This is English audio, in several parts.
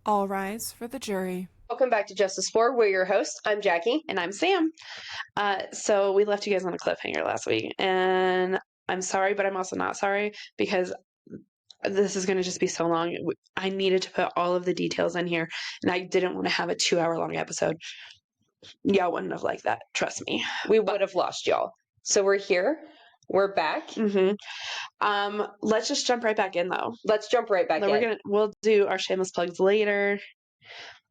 All rise for the jury. Welcome back to Justice 4. We're your hosts. I'm Jackie. And I'm Sam. So we left you guys on a cliffhanger last week. And I'm sorry, but I'm also not sorry because this is going to just be so long. I needed to put all of the details in here, and I didn't want to have a 2-hour long episode. Y'all wouldn't have liked that. Trust me. We would have lost y'all. So we're here. We're back. Let's just jump right back in, though. Let's jump right back in. We'll do our shameless plugs later.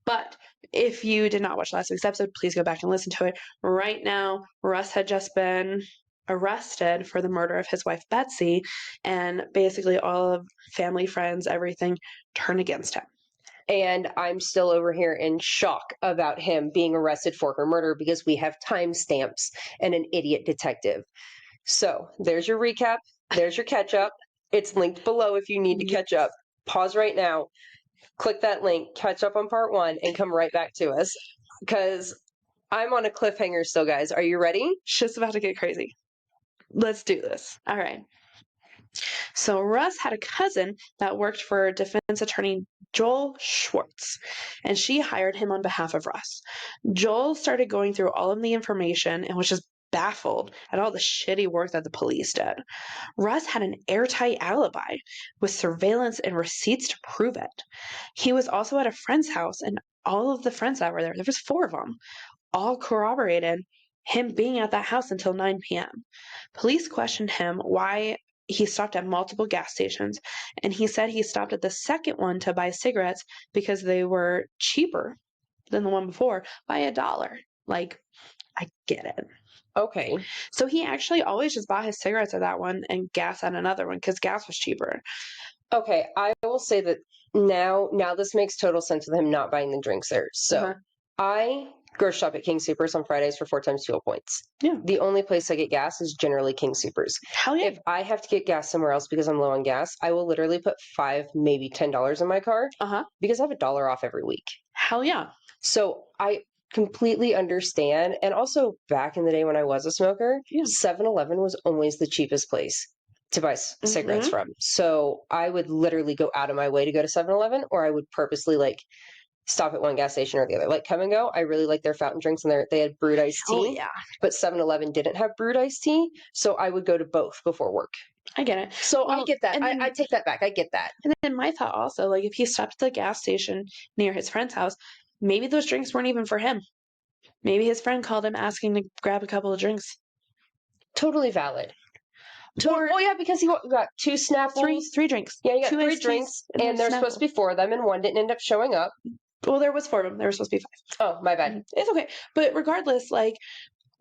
But if you did not watch last week's episode, please go back and listen to it. Right now, Russ had just been arrested for the murder of his wife, Betsy, and basically all of family, friends, everything turned against him. And I'm still over here in shock about him being arrested for her murder because we have timestamps and an idiot detective. So there's your recap. There's your catch up. It's linked below if you need to catch up. Pause right now. Click that link, catch up on part 1, and come right back to us. Because I'm on a cliffhanger still, guys. Are you ready? Shit's about to get crazy. Let's do this. All right. So Russ had a cousin that worked for defense attorney Joel Schwartz, and she hired him on behalf of Russ. Joel started going through all of the information and was just baffled at all the shitty work that the police did. Russ had an airtight alibi with surveillance and receipts to prove it. He was also at a friend's house, and all of the friends that were there was 4 of them, all corroborated him being at that house until 9 p.m. Police questioned him why he stopped at multiple gas stations, and he said he stopped at the second one to buy cigarettes because they were cheaper than the one before by $1. Like, I get it. Okay. So he actually always just bought his cigarettes at that one and gas at another one because gas was cheaper. Okay, I will say that now this makes total sense with him not buying the drinks there. So I grocery shop at King Soopers on Fridays for 4 times fuel points. Yeah. The only place I get gas is generally King Soopers. Hell yeah. If I have to get gas somewhere else because I'm low on gas, I will literally put $5, maybe $10 in my car because I have $1 off every week. Hell yeah. So I completely understand. And also back in the day when I was a smoker, 7-Eleven was always the cheapest place to buy cigarettes from. So I would literally go out of my way to go to 7-Eleven, or I would purposely stop at one gas station or the other. Like Come and Go, I really like their fountain drinks, and they had brewed iced tea. Oh, yeah. But 7-Eleven didn't have brewed iced tea, so I would go to both before work. I get it. So I get that. I take that back. I get that. And then my thought also, if he stopped at the gas station near his friend's house, maybe those drinks weren't even for him. Maybe his friend called him asking to grab a couple of drinks. Totally valid. Yeah, because he got 2 Snapples. 3 drinks. Yeah, you got 3 drinks, and there's supposed to be 4 of them, and one didn't end up showing up. Well, there was 4 of them. There were supposed to be 5. Oh, my bad. It's okay. But regardless, I'm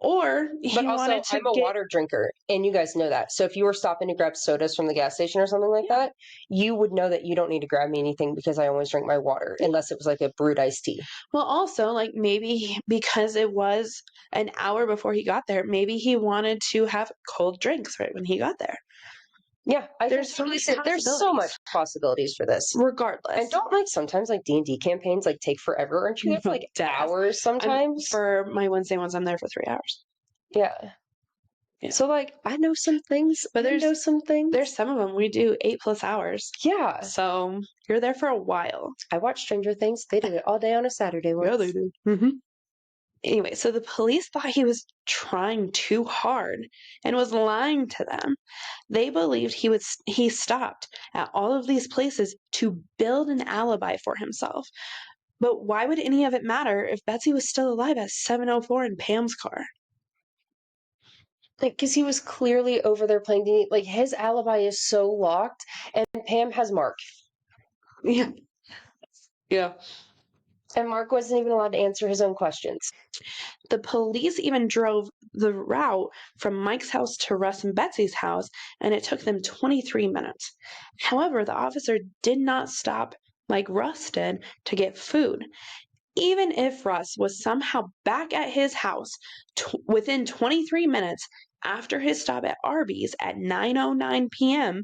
a water drinker, and you guys know that. So if you were stopping to grab sodas from the gas station or something like that, you would know that you don't need to grab me anything because I always drink my water, unless it was like a brewed iced tea. Well, also, maybe because it was an hour before he got there, maybe he wanted to have cold drinks right when he got there. Yeah, there's so much possibilities for this. Regardless. And don't sometimes D&D campaigns take forever. Aren't you there for hours sometimes? For my Wednesday ones, I'm there for 3 hours. Yeah. So I know some things, but there's some things. There's some of them we do 8+ hours. Yeah. So you're there for a while. I watch Stranger Things. They do it all day on a Saturday once. Yeah, they do. Anyway, so the police thought he was trying too hard and was lying to them. They believed he stopped at all of these places to build an alibi for himself. But why would any of it matter if Betsy was still alive at 7:04 in Pam's car? Because he was clearly over there playing D&D. His alibi is so locked, and Pam has Mark. Yeah. Yeah. And Mark wasn't even allowed to answer his own questions. The police even drove the route from Mike's house to Russ and Betsy's house, and it took them 23 minutes. However, the officer did not stop like Russ did to get food. Even if Russ was somehow back at his house within 23 minutes after his stop at Arby's at 9:09 p.m.,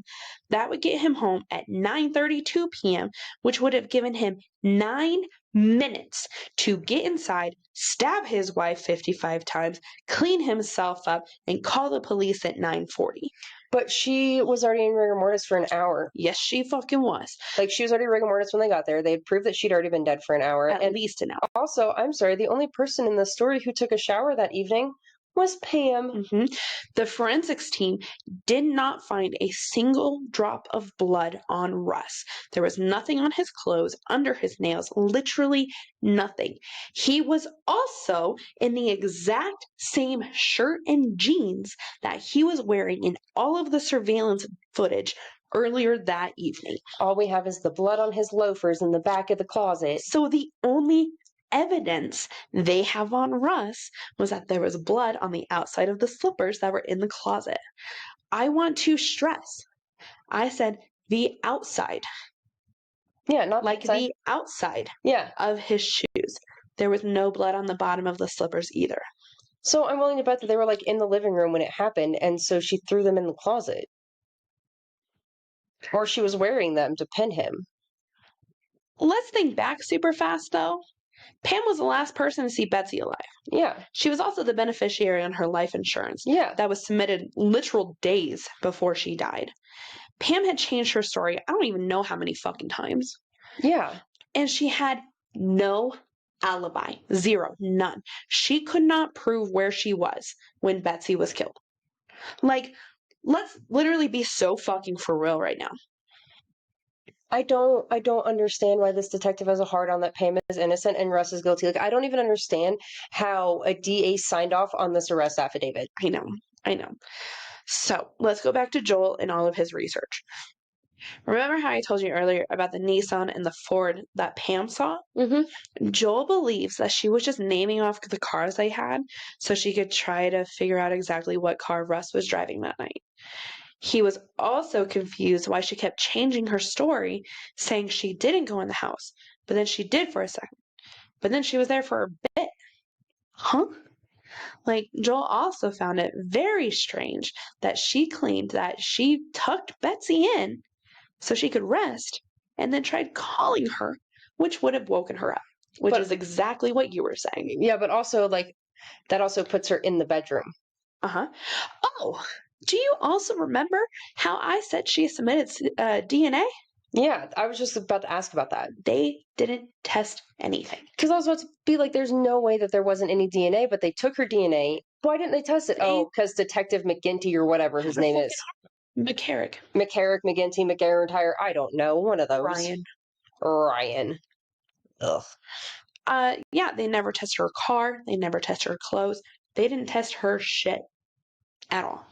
that would get him home at 9:32 p.m., which would have given him 9 minutes to get inside, stab his wife 55 times, clean himself up, and call the police at 9:40. But she was already in rigor mortis for an hour. Yes, she fucking was. Like, she was already rigor mortis when they got there. They had proved that she'd already been dead for an hour. At least an hour. Also, I'm sorry, the only person in the story who took a shower that evening was Pam. The forensics team did not find a single drop of blood on Russ. There was nothing on his clothes, under his nails, literally nothing. He was also in the exact same shirt and jeans that he was wearing in all of the surveillance footage earlier that evening. All we have is the blood on his loafers in the back of the closet. So the only evidence they have on Russ was that there was blood on the outside of the slippers that were in the closet. I want to stress, I said the outside. Yeah, not like the outside yeah. of his shoes. There was no blood on the bottom of the slippers either. So I'm willing to bet that they were like in the living room when it happened, and so she threw them in the closet. Or she was wearing them to pin him. Let's think back super fast though. Pam was the last person to see Betsy alive. Yeah. She was also the beneficiary on her life insurance. Yeah. That was submitted literal days before she died. Pam had changed her story I don't even know how many fucking times. Yeah. And she had no alibi. Zero. None. She could not prove where she was when Betsy was killed. Like, let's literally be so fucking for real right now. I don't understand why this detective has a hard on that Pam is innocent and Russ is guilty. Like, I don't even understand how a DA signed off on this arrest affidavit. I know. So let's go back to Joel and all of his research. Remember how I told you earlier about the Nissan and the Ford that Pam saw? Mm-hmm. Joel believes that she was just naming off the cars they had so she could try to figure out exactly what car Russ was driving that night. He was also confused why she kept changing her story, saying she didn't go in the house, but then she did for a second. But then she was there for a bit. Huh? Like, Joel also found it very strange that she claimed that she tucked Betsy in so she could rest and then tried calling her, which would have woken her up, which is exactly what you were saying. Yeah, but also, like, that also puts her in the bedroom. Uh-huh. Oh, do you also remember how I said she submitted DNA? Yeah, I was just about to ask about that. They didn't test anything. Because I was about to be like, there's no way that there wasn't any DNA, but they took her DNA. Why didn't they test it? Oh, because Detective McGinty or whatever his name is. McCarrick. McGinty, McGarentire. I don't know. One of those. Ryan. Ugh. Yeah, they never tested her car. They never tested her clothes. They didn't test her shit at all.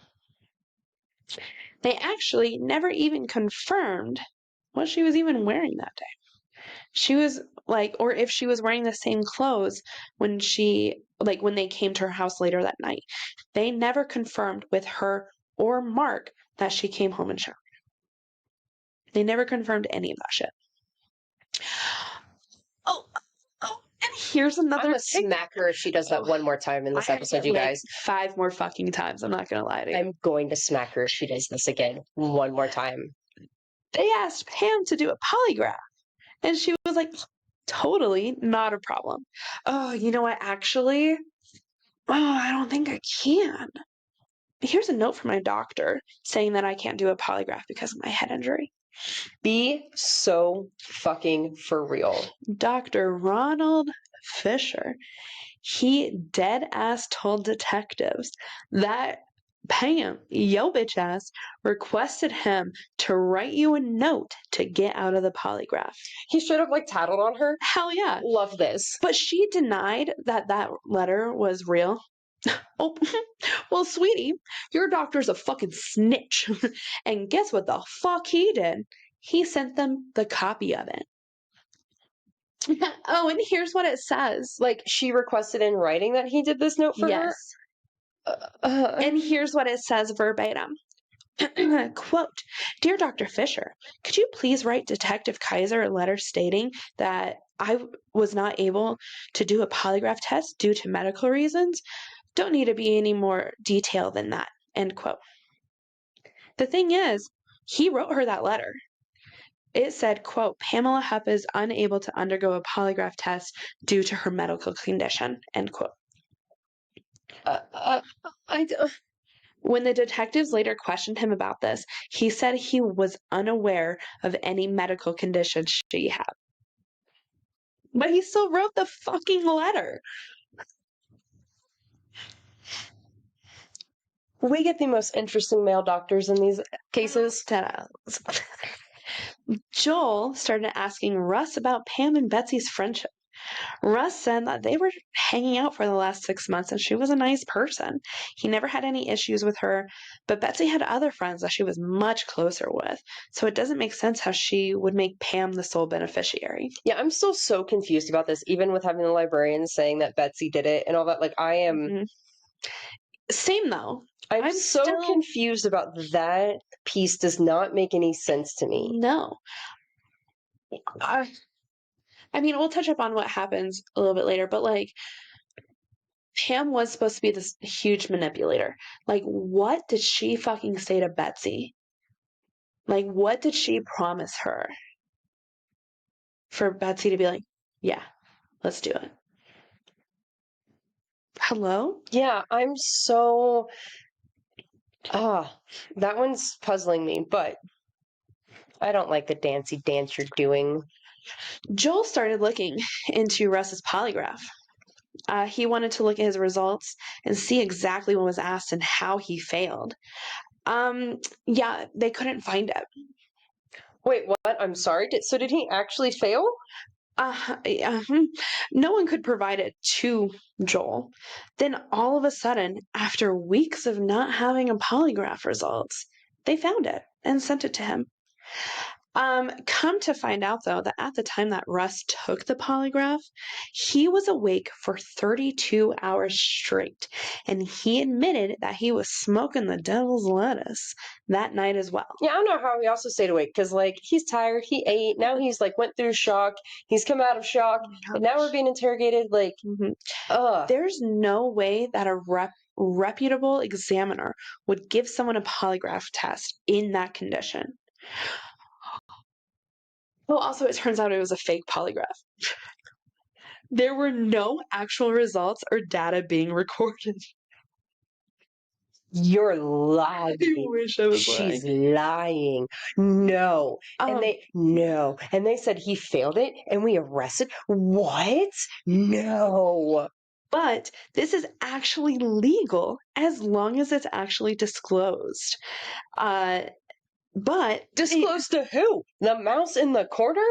They actually never even confirmed what she was even wearing that day. She was like, or if she was wearing the same clothes when when they came to her house later that night. They never confirmed with her or Mark that she came home and showered. They never confirmed any of that shit. Oh, and here's another. I'm gonna smack her if she does that one more time in this episode, you guys. 5 more fucking times. I'm not gonna lie to you. I'm going to smack her if she does this again one more time. They asked Pam to do a polygraph, and she was like, totally not a problem. Oh, you know what? Actually, I don't think I can. Here's a note from my doctor saying that I can't do a polygraph because of my head injury. Be so fucking for real. Dr. Ronald Fisher, he dead ass told detectives that Pam, yo bitch ass, requested him to write you a note to get out of the polygraph. He should have like tattled on her. Hell yeah. Love this. But she denied that that letter was real. Oh, well, sweetie, your doctor's a fucking snitch. And guess what the fuck he did? He sent them the copy of it. Oh, and here's what it says. Like, she requested in writing that he did this note for her? And here's what it says verbatim. Quote, Dear Dr. Fisher, could you please write Detective Kaiser a letter stating that I was not able to do a polygraph test due to medical reasons? Don't need to be any more detail than that. End quote. The thing is, he wrote her that letter. It said, quote, Pamela Hupp is unable to undergo a polygraph test due to her medical condition, end quote. When the detectives later questioned him about this, he said he was unaware of any medical condition she had. But he still wrote the fucking letter. We get the most interesting male doctors in these cases. Joel started asking Russ about Pam and Betsy's friendship. Russ said that they were hanging out for the last 6 months and she was a nice person. He never had any issues with her, but Betsy had other friends that she was much closer with. So it doesn't make sense how she would make Pam the sole beneficiary. Yeah, I'm still so confused about this, even with having the librarian saying that Betsy did it and all that. Like, I am... Mm-hmm. Same, though. I'm so still confused about that piece. Does not make any sense to me. No. I mean, we'll touch up on what happens a little bit later, but like, Pam was supposed to be this huge manipulator. Like, what did she fucking say to Betsy? Like, what did she promise her? For Betsy to be like, yeah, let's do it. Hello? Yeah, I'm so... that one's puzzling me, but I don't like the dancey dance you're doing. Joel started looking into Russ's polygraph. He wanted to look at his results and see exactly what was asked and how he failed. Yeah, they couldn't find it. Wait, what? I'm sorry? Did he actually fail? No one could provide it to Joel. Then all of a sudden, after weeks of not having a polygraph results, they found it and sent it to him. Come to find out, though, that at the time that Russ took the polygraph, he was awake for 32 hours straight, and he admitted that he was smoking the devil's lettuce that night as well. Yeah, I don't know how he also stayed awake, because, like, he's tired, he ate, now he's, like, went through shock, he's come out of shock, and now we're being interrogated, like, There's no way that a reputable examiner would give someone a polygraph test in that condition. Well, also, it turns out it was a fake polygraph. There were no actual results or data being recorded. You're lying. I wish I was She's lying. No. And they said he failed it and we arrested. What? No. But this is actually legal as long as it's actually disclosed. But disclosed to who? The mouse in the corner?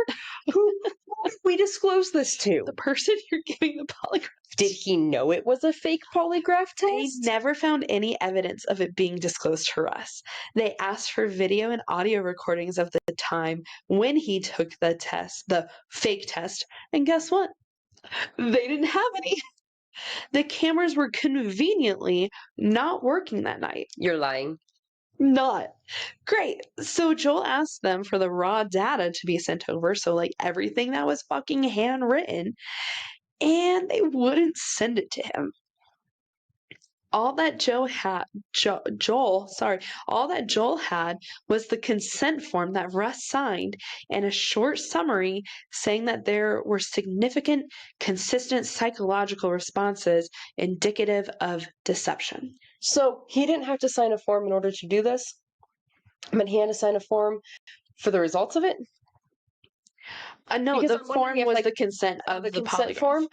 Who did we disclose this to? The person you're giving the polygraph. Did he know it was a fake polygraph test? They never found any evidence of it being disclosed to Russ. They asked for video and audio recordings of the time when he took the test, the fake test, and guess what? They didn't have any. The cameras were conveniently not working that night. You're lying. Not. Great. So Joel asked them for the raw data to be sent over, so like everything that was fucking handwritten, and they wouldn't send it to him. All that Joel had was the consent form that Russ signed and a short summary saying that there were significant, consistent psychological responses indicative of deception. So he didn't have to sign a form in order to do this? But he had to sign a form for the results of it? No, because the form was like, the consent of the consent polygraph form.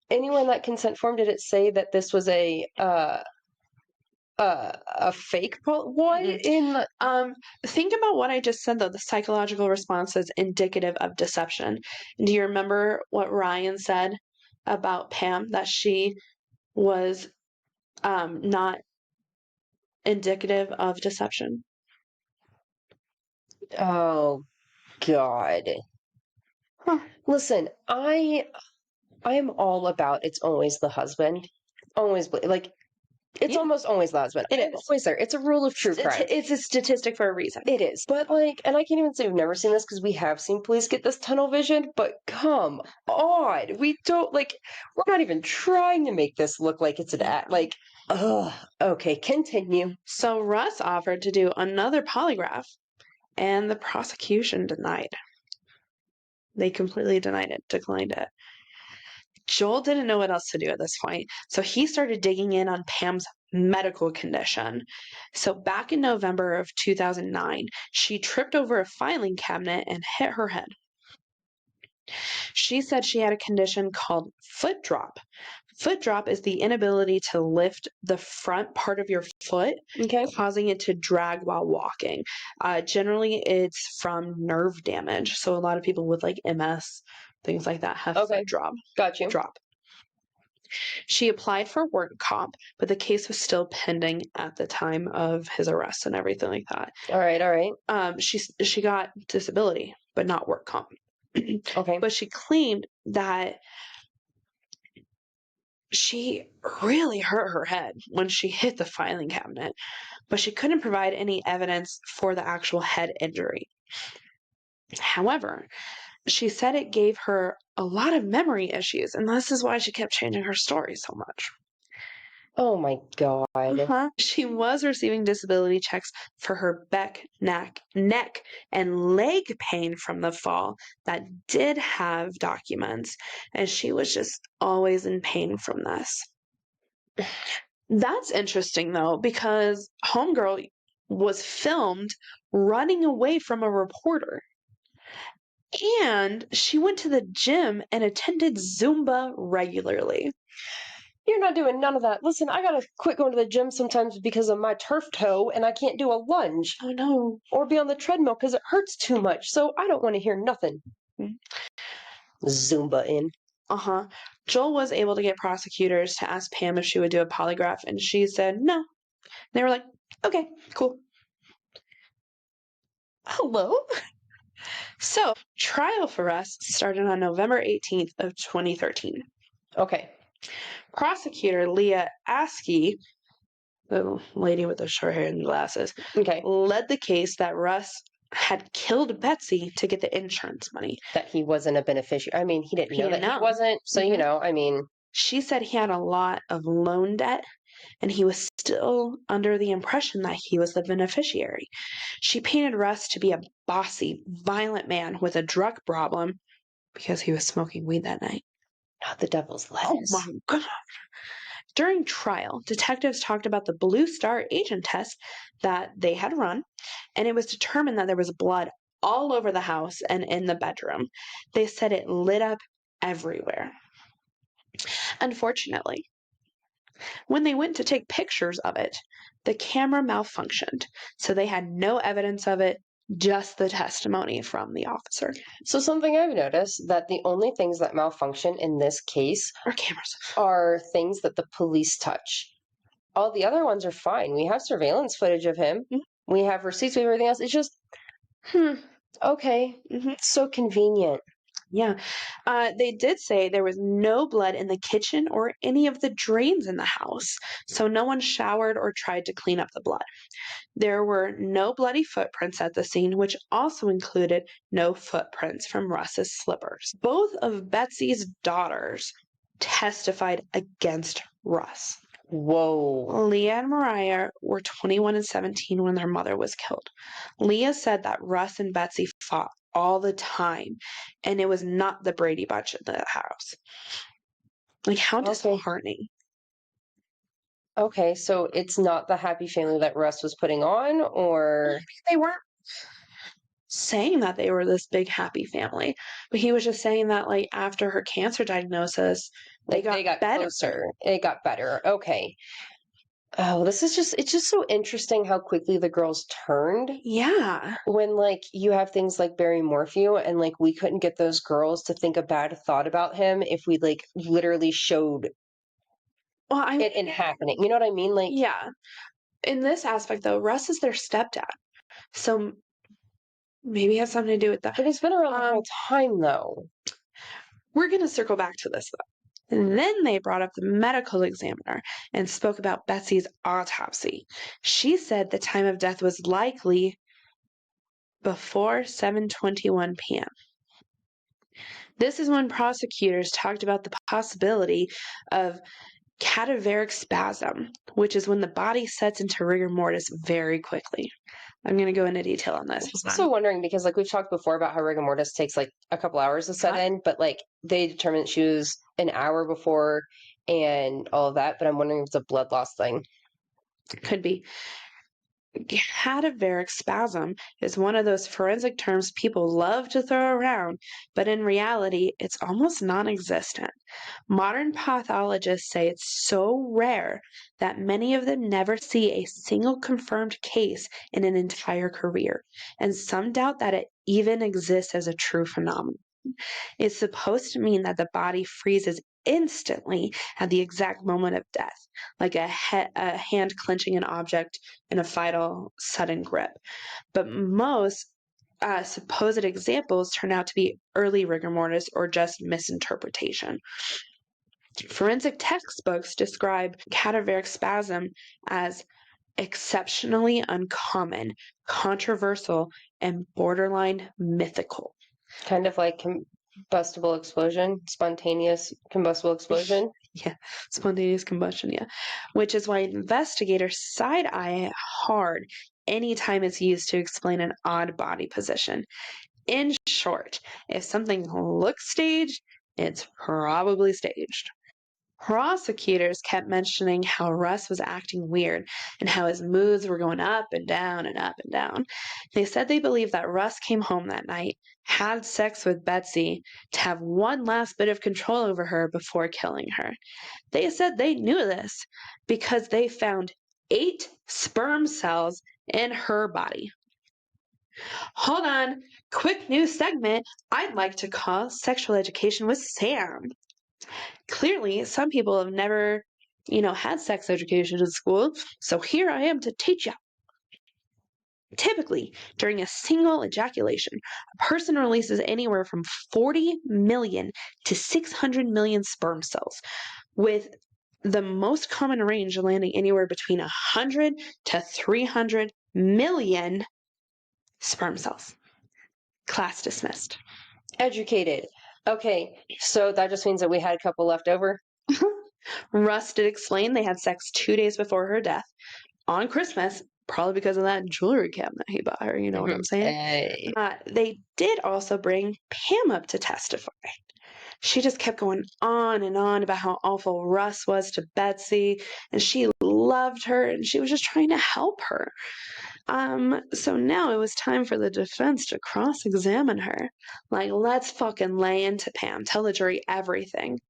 Anywhere in that consent form, did it say that this was a fake what in the think about what I just said though, the psychological response is indicative of deception. Do you remember what Ryan said about Pam, that she was not indicative of deception? Oh God. Listen, I am all about it's always the husband. Always like it's almost always the husband. It is. It's always there. It's a rule of true crime. It's a statistic for a reason. It is. But like, and I can't even say we've never seen this because we have seen police get this tunnel vision, but come on. We don't like we're not even trying to make this look like it's an act. Like, okay, continue. So Russ offered to do another polygraph and the prosecution denied. They completely declined it. Joel didn't know what else to do at this point, so he started digging in on Pam's medical condition. So back in November of 2009, she tripped over a filing cabinet and hit her head. She said she had a condition called foot drop. Foot drop is the inability to lift the front part of your foot, Okay. causing it to drag while walking. Generally, it's from nerve damage. So a lot of people with like MS, things like that, have Okay. foot drop. Got you. She applied for work comp, but the case was still pending at the time of his arrest and everything like that. All right. She got disability, but not work comp. Okay. But she claimed that she really hurt her head when she hit the filing cabinet, but she couldn't provide any evidence for the actual head injury. However, she said it gave her a lot of memory issues, and this is why she kept changing her story so much. Oh my God. She was receiving disability checks for her back, neck, and leg pain from the fall that did have documents, and she was just always in pain from this. That's interesting, though, because Homegirl was filmed running away from a reporter. And she went to the gym and attended Zumba regularly. You're not doing none of that. Listen, I gotta quit going to the gym sometimes because of my turf toe, and I can't do a lunge. Oh, no. Or be on the treadmill because it hurts too much, so I don't want to hear nothing. Zumba in. Joel was able to get prosecutors to ask Pam if she would do a polygraph, and she said no. They were like, okay, cool. Hello? So, trial for Russ started on November 18th of 2013. Okay. Prosecutor Leah Askey, the lady with the short hair and glasses, Okay. led the case that Russ had killed Betsy to get the insurance money. That he wasn't a beneficiary. I mean, he didn't know that he wasn't. So, I mean. She said he had a lot of loan debt, and he was still under the impression that he was the beneficiary. She painted Russ to be a bossy, violent man with a drug problem because he was smoking weed that night. Not the devil's lettuce. Oh my God. During trial, detectives talked about the Blue Star agent test that they had run, and it was determined that there was blood all over the house and in the bedroom. They said it lit up everywhere. Unfortunately, when they went to take pictures of it, the camera malfunctioned, so they had no evidence of it, just the testimony from the officer. So something I've noticed that the only things that malfunction in this case Our cameras are things that the police touch. All the other ones are fine. We have surveillance footage of him. Mm-hmm. We have receipts. We have everything else. It's just, okay. So convenient. Yeah. They did say there was no blood in the kitchen or any of the drains in the house, so no one showered or tried to clean up the blood. There were no bloody footprints at the scene, which also included no footprints from Russ's slippers. Both of Betsy's daughters testified against Russ. Whoa. Leah and Mariah were 21 and 17 when their mother was killed. Leah said that Russ and Betsy fought all the time, and it was not the Brady Bunch in the house. Like, how disheartening. Okay, so it's not the happy family that Russ was putting on, or? They weren't saying that they were this big happy family, but he was just saying that, like, after her cancer diagnosis, they got better. Closer. It got better. Okay. Oh, it's just so interesting how quickly the girls turned. Yeah. When, like, you have things like Barry Morphew, and, like, we couldn't get those girls to think a bad thought about him if we, like, literally showed it happening. You know what I mean? Like, yeah. In this aspect, though, Russ is their stepdad. So maybe it has something to do with that. But he's been around the whole time, though. We're going to circle back to this, though. And then they brought up the medical examiner and spoke about Betsy's autopsy. She said the time of death was likely before 7:21 p.m. This is when prosecutors talked about the possibility of cadaveric spasm, which is when the body sets into rigor mortis very quickly. I'm going to go into detail on this. I'm also wondering because, like, we've talked before about how rigor mortis takes like a couple hours to set in, but like they determined she was an hour before and all of that. But I'm wondering if it's a blood loss thing. Could be. Cadaveric spasm is one of those forensic terms people love to throw around, but in reality, it's almost non existent. Modern pathologists say it's so rare that many of them never see a single confirmed case in an entire career, and some doubt that it even exists as a true phenomenon. It's supposed to mean that the body freezes instantly at the exact moment of death, like a hand clenching an object in a fatal sudden grip. But most supposed examples turn out to be early rigor mortis or just misinterpretation. Forensic textbooks describe cadaveric spasm as exceptionally uncommon, controversial, and borderline mythical. Kind of like combustible explosion, spontaneous combustible explosion. Yeah, spontaneous combustion, yeah. Which is why investigators side eye it hard anytime it's used to explain an odd body position. In short, if something looks staged, it's probably staged. Prosecutors kept mentioning how Russ was acting weird and how his moods were going up and down and up and down. They said they believed that Russ came home that night, had sex with Betsy to have one last bit of control over her before killing her. They said they knew this because they found 8 sperm cells in her body. Hold on, quick new segment I'd like to call Sexual Education with Sam. Clearly, some people have never, had sex education in school, so here I am to teach you. Typically, during a single ejaculation, a person releases anywhere from 40 million to 600 million sperm cells, with the most common range landing anywhere between 100 to 300 million sperm cells. Class dismissed. Educated. Okay, so that just means that we had a couple left over. Russ did explain they had sex 2 days before her death on Christmas, probably because of that jewelry cabinet he bought her. You know what I'm saying? They did also bring Pam up to testify. She just kept going on and on about how awful Russ was to Betsy, and she loved her, and she was just trying to help her. So now it was time for the defense to cross-examine her. Like, let's fucking lay into Pam. Tell the jury everything.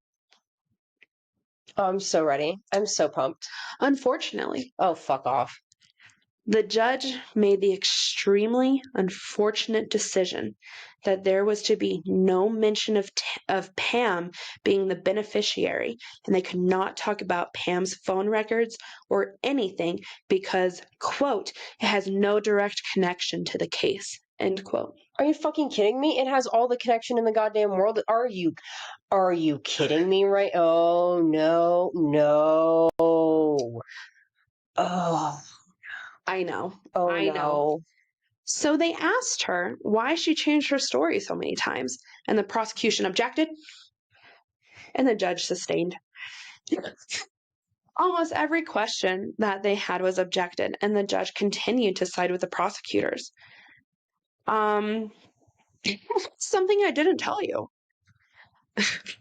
Oh, I'm so ready. I'm so pumped. Unfortunately, Oh, fuck off. the judge made the extremely unfortunate decision that there was to be no mention of Pam being the beneficiary, and they could not talk about Pam's phone records or anything because, quote, it has no direct connection to the case, end quote. Are you fucking kidding me? It has all the connection in the goddamn world. Are you kidding me right? Oh, no. Oh. I know. Oh, I no. know. So they asked her why she changed her story so many times, and the prosecution objected, and the judge sustained. Almost every question that they had was objected, and the judge continued to side with the prosecutors. Something I didn't tell you.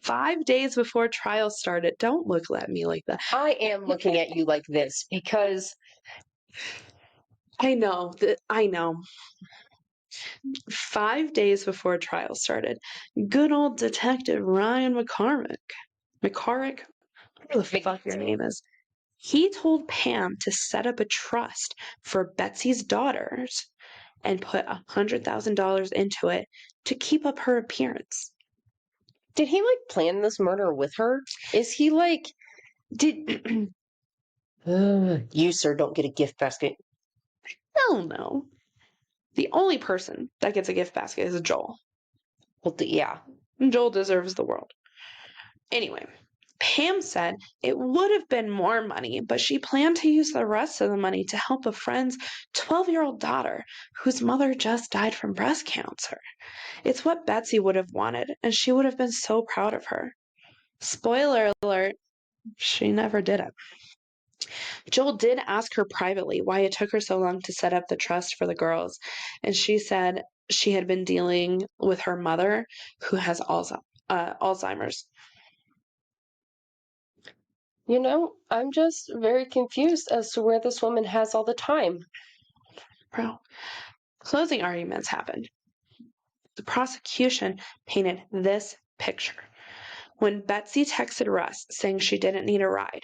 5 days before trial started, don't look at me like that. I am looking at you like this because I know. 5 days before trial started, good old Detective Ryan McCormick, whatever the fuck your name is, he told Pam to set up a trust for Betsy's daughters and put $100,000 into it to keep up her appearance. did he like plan this murder with her? Is he like did you, sir, don't get a gift basket? Hell no. The only person that gets a gift basket is Joel. Well, yeah. Joel deserves the world. Anyway, Pam said it would have been more money, but she planned to use the rest of the money to help a friend's 12-year-old daughter whose mother just died from breast cancer. It's what Betsy would have wanted, and she would have been so proud of her. Spoiler alert, she never did it. Joel did ask her privately why it took her so long to set up the trust for the girls, and she said she had been dealing with her mother, who has Alzheimer's. I'm just very confused as to where this woman has all the time. Bro, closing arguments happened. The prosecution painted this picture. When Betsy texted Russ saying she didn't need a ride,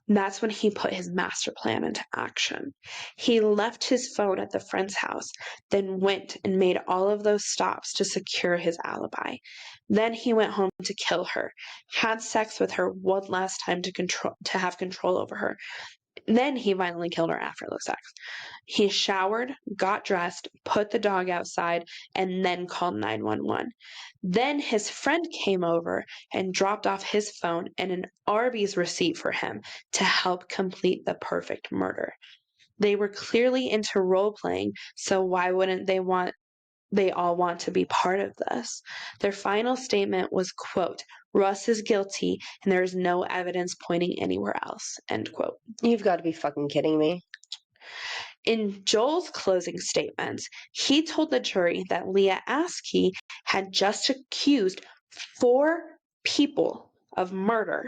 that's when he put his master plan into action. He left his phone at the friend's house, then went and made all of those stops to secure his alibi. Then he went home to kill her, had sex with her one last time to have control over her. Then he violently killed her after the sex. He showered, got dressed, put the dog outside, and then called 911. Then his friend came over and dropped off his phone and an Arby's receipt for him to help complete the perfect murder. They were clearly into role playing, so why wouldn't they all want to be part of this? Their final statement was, quote, "Russ is guilty and there is no evidence pointing anywhere else," end quote. You've got to be fucking kidding me. In Joel's closing statements, he told the jury that Leah Askey had just accused 4 people of murder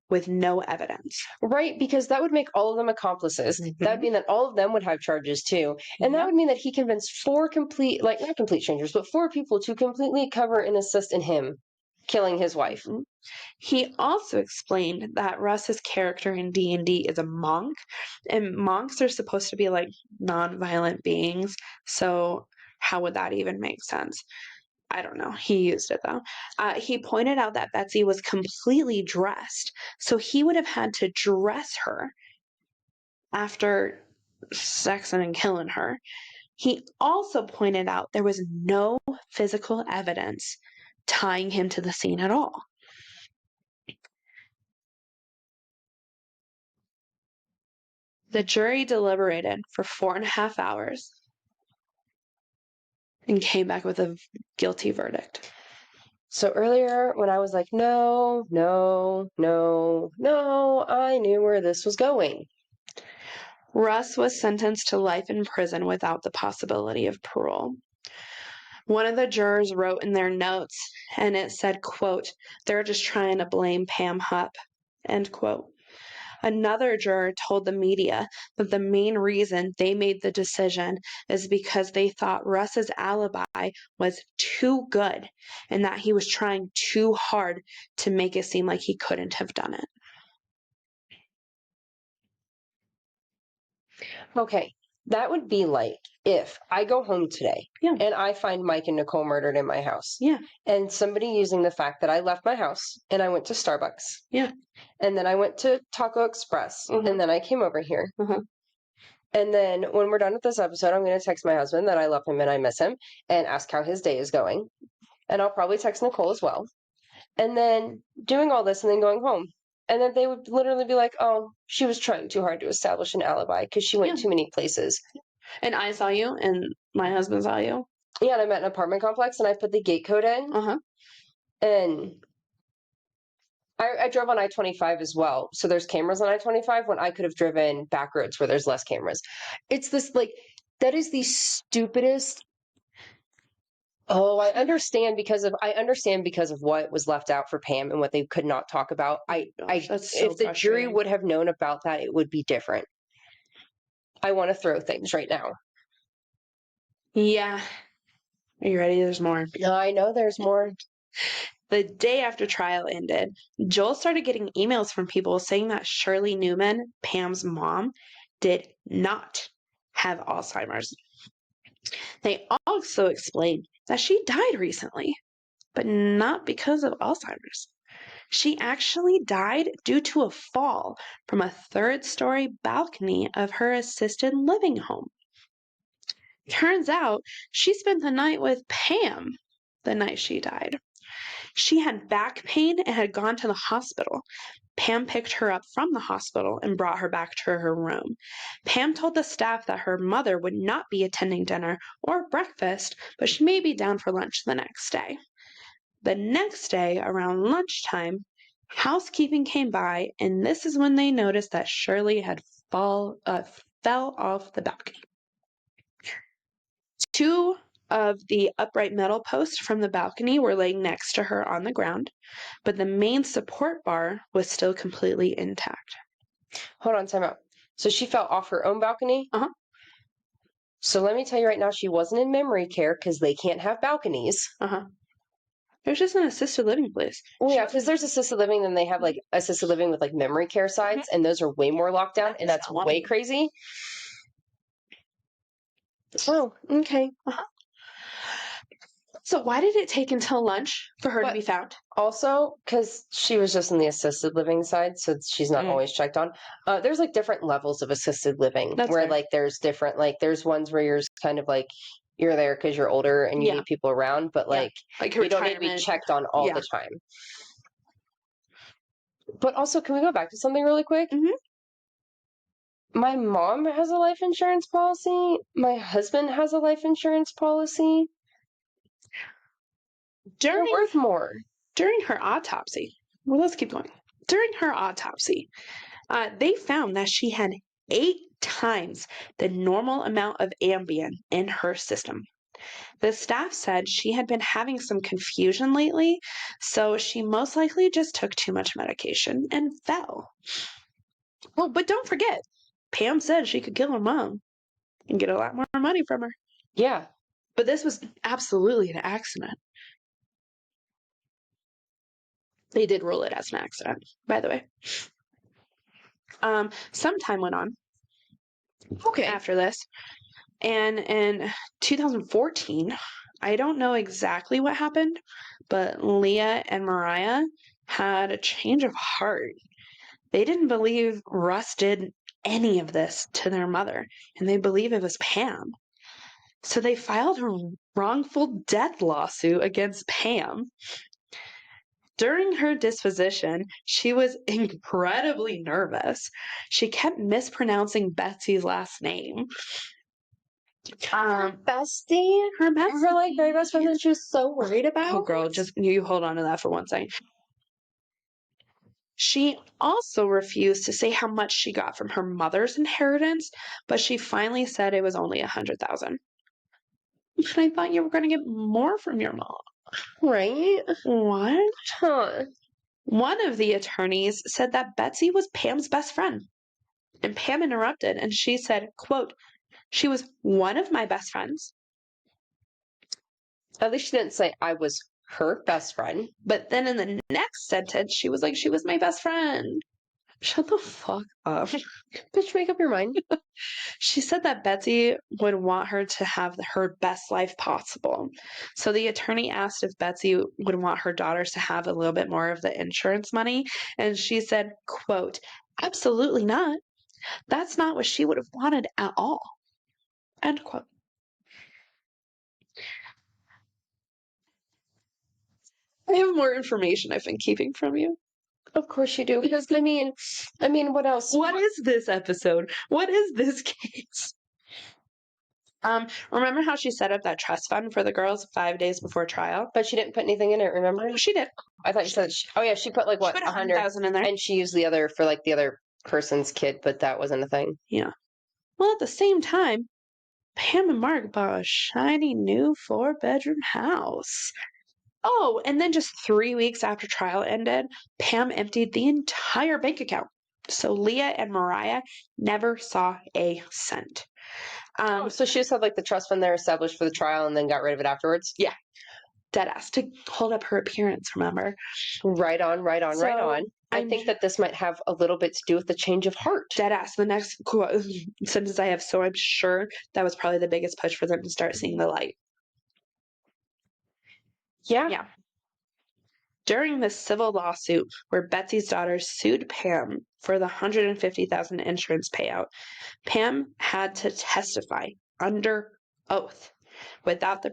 with no evidence. Right, because that would make all of them accomplices. Mhm. That would mean that all of them would have charges too. And that would mean that he convinced 4 complete, like not complete strangers, but 4 people to completely cover and assist in him killing his wife. Mhm. He also explained that Russ's character in D&D is a monk, and monks are supposed to be like non-violent beings, so how would that even make sense? I don't know. He used it though. He pointed out that Betsy was completely dressed, so he would have had to dress her after sexing and killing her. He also pointed out there was no physical evidence tying him to the scene at all. The jury deliberated for 4.5 hours and came back with a guilty verdict. So earlier when I was like, no, I knew where this was going. Russ was sentenced to life in prison without the possibility of parole. One of the jurors wrote in their notes, and it said, quote, "They're just trying to blame Pam Hupp," end quote. Another juror told the media that the main reason they made the decision is because they thought Russ's alibi was too good and that he was trying too hard to make it seem like he couldn't have done it. Okay, that would be like if I go home today Yeah. and I find Mike and Nicole murdered in my house. Yeah. And somebody using the fact that I left my house and I went to Starbucks. Yeah. And then I went to Taco Express. Mhm. And then I came over here. Mhm. And then when we're done with this episode, I'm going to text my husband that I love him and I miss him and ask how his day is going. And I'll probably text Nicole as well. And then doing all this and then going home. And then they would literally be like, oh, she was trying too hard to establish an alibi because she went Yeah. too many places. And I saw you and my husband saw you. Yeah, and I met in an apartment complex and I put the gate code in. Uh-huh. And I drove on I-25 as well. So there's cameras on I-25 when I could have driven back roads where there's less cameras. It's this that is the stupidest. Oh, I understand because of what was left out for Pam and what they could not talk about. If the jury would have known about that, it would be different. I want to throw things right now. Yeah. Are you ready? There's more. I know there's more. The day after trial ended, Joel started getting emails from people saying that Shirley Newman, Pam's mom, did not have Alzheimer's. They also explained that she died recently, but not because of Alzheimer's. She actually died due to a fall from a 3rd-story balcony of her assisted living home. Turns out she spent the night with Pam the night she died. She had back pain and had gone to the hospital. Pam picked her up from the hospital and brought her back to her room. Pam told the staff that her mother would not be attending dinner or breakfast, but she may be down for lunch the next day. The next day, around lunchtime, Housekeeping came by, and this is when they noticed that Shirley had fell off the balcony. 2 of the upright metal posts from the balcony were laying next to her on the ground, but the main support bar was still completely intact. Hold on, time out. So she fell off her own balcony? Uh-huh. So let me tell you right now, she wasn't in memory care because they can't have balconies. Uh-huh. It was just an assisted living place. Well, yeah, because there's assisted living, then they have like assisted living with like memory care sides, and those are way more locked down, and that's way crazy. Oh, okay. Uh-huh. So why did it take until lunch for her to be found? Also, because she was just in the assisted living side, so she's not always checked on. There's like different levels of assisted living where fair. like there's different, like there's ones where you're kind of like you're there because you're older and you need people around, but like you don't need to be checked on all the time. But also, can we go back to something really quick? Mhm. My mom has a life insurance policy. My husband has a life insurance policy. They're worth more. During her autopsy, well, let's keep going. During her autopsy, they found that she had 8 times the normal amount of Ambien in her system. The staff said she had been having some confusion lately, so she most likely just took too much medication and fell. Oh, but don't forget, Pam said she could kill her mom and get a lot more money from her. Yeah. But this was absolutely an accident. They did rule it as an accident, by the way. Some time went on. Okay. After this. And in 2014, I don't know exactly what happened, but Leah and Mariah had a change of heart. They didn't believe Russ did any of this to their mother, and they believe it was Pam. So they filed a wrongful death lawsuit against Pam. During her disposition, she was incredibly nervous. She kept mispronouncing Betsy's last name. Bestie? Her bestie. Her like very best friend that she was so worried about? Oh, girl, just you hold on to that for one second. She also refused to say how much she got from her mother's inheritance, but she finally said it was only $100,000. And I thought you were going to get more from your mom. Right? What? Huh. One of the attorneys said that Betsy was Pam's best friend. And Pam interrupted, and she said, quote, "She was one of my best friends." At least she didn't say I was her best friend. But then in the next sentence, she was like, "She was my best friend." Shut the fuck up. Bitch, make up your mind. She said that Betsy would want her to have her best life possible. So the attorney asked if Betsy would want her daughters to have a little bit more of the insurance money. And she said, quote, "Absolutely not. That's not what she would have wanted at all." End quote. I have more information I've been keeping from you. Of course you do, because I mean, what else? What is this episode? What is this case? Remember how she set up that trust fund for the girls 5 days before trial? But she didn't put anything in it, remember? She did. I thought you said, she put like what? She put 100,000 in there. And she used the other for like the other person's kid, but that wasn't a thing. Yeah. Well, at the same time, Pam and Mark bought a shiny new 4-bedroom house. Oh, and then just 3 weeks after trial ended, Pam emptied the entire bank account. So Leah and Mariah never saw a cent. So she just had like the trust fund there established for the trial and then got rid of it afterwards? Yeah. Deadass to hold up her appearance, remember? Right on. I think that this might have a little bit to do with the change of heart. Deadass. The next sentence I have, so I'm sure that was probably the biggest push for them to start seeing the light. Yeah. During this civil lawsuit where Betsy's daughters sued Pam for the $150,000 insurance payout, Pam had to testify under oath without the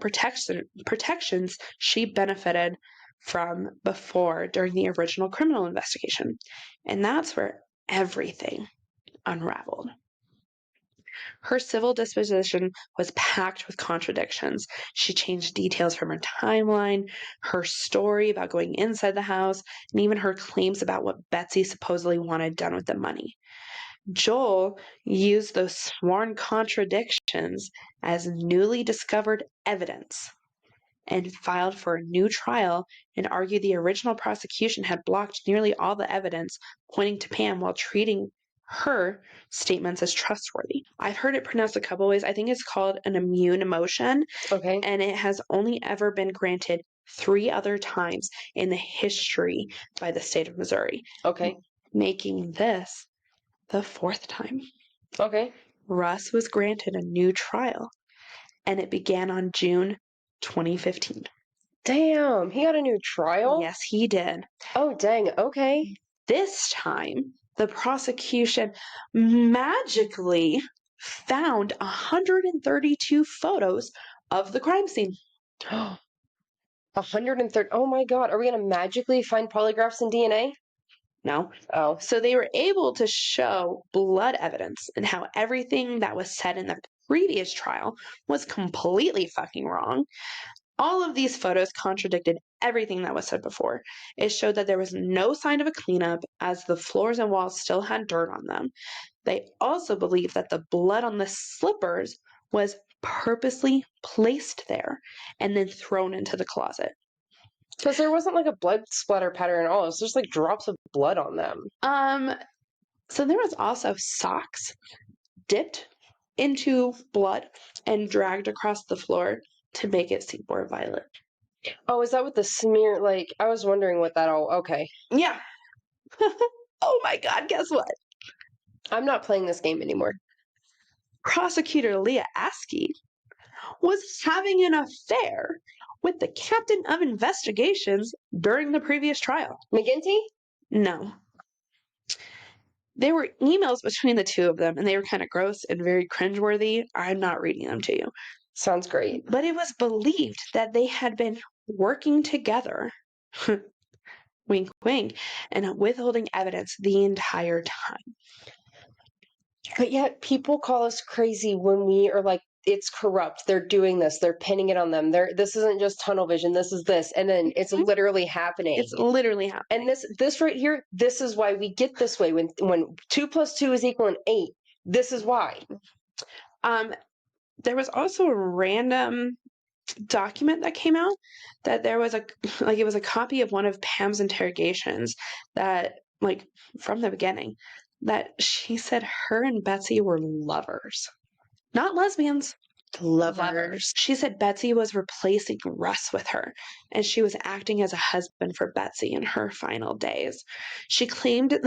protections she benefited from before during the original criminal investigation. And that's where everything unraveled. Her civil disposition was packed with contradictions. She changed details from her timeline, her story about going inside the house, and even her claims about what Betsy supposedly wanted done with the money. Joel used those sworn contradictions as newly discovered evidence and filed for a new trial and argued the original prosecution had blocked nearly all the evidence pointing to Pam while treating her statements as trustworthy. I've heard it pronounced a couple ways. I think it's called an immune motion, Okay. and it has only ever been granted 3 other times in the history by the state of Missouri, Okay. making this the 4th time. Okay. Russ was granted a new trial, and it began on June 2015. Damn, he got a new trial? Yes, he did. Oh, dang. Okay. This time, the prosecution magically found 132 photos of the crime scene. 130. Oh my God. Are we going to magically find polygraphs and DNA? No. Oh. So they were able to show blood evidence and how everything that was said in the previous trial was completely fucking wrong. All of these photos contradicted everything that was said before. It showed that there was no sign of a cleanup, as the floors and walls still had dirt on them. They also believed that the blood on the slippers was purposely placed there and then thrown into the closet. Because there wasn't like a blood splatter pattern at all. It was just like drops of blood on them. So there was also socks dipped into blood and dragged across the floor to make it seem more violent. Oh, is that what the smear, like, I was wondering what that all, okay. Yeah. Oh my God, guess what? I'm not playing this game anymore. Prosecutor Leah Askey was having an affair with the captain of investigations during the previous trial. McGinty? No. There were emails between the two of them, and they were kind of gross and very cringeworthy. I'm not reading them to you. Sounds great. But it was believed that they had been working together, wink, wink, and withholding evidence the entire time. But yet people call us crazy when we are like, it's corrupt. They're doing this. They're pinning it on them. This isn't just tunnel vision. This is this. And then it's literally happening. It's literally happening. And this right here, this is why we get this way. When 2 + 2 is equal to 8, this is why. There was also a random document that came out that there was it was a copy of one of Pam's interrogations that, like, from the beginning, that she said her and Betsy were lovers, not lesbians. Lovers. She said Betsy was replacing Russ with her, and she was acting as a husband for Betsy in her final days. She claimed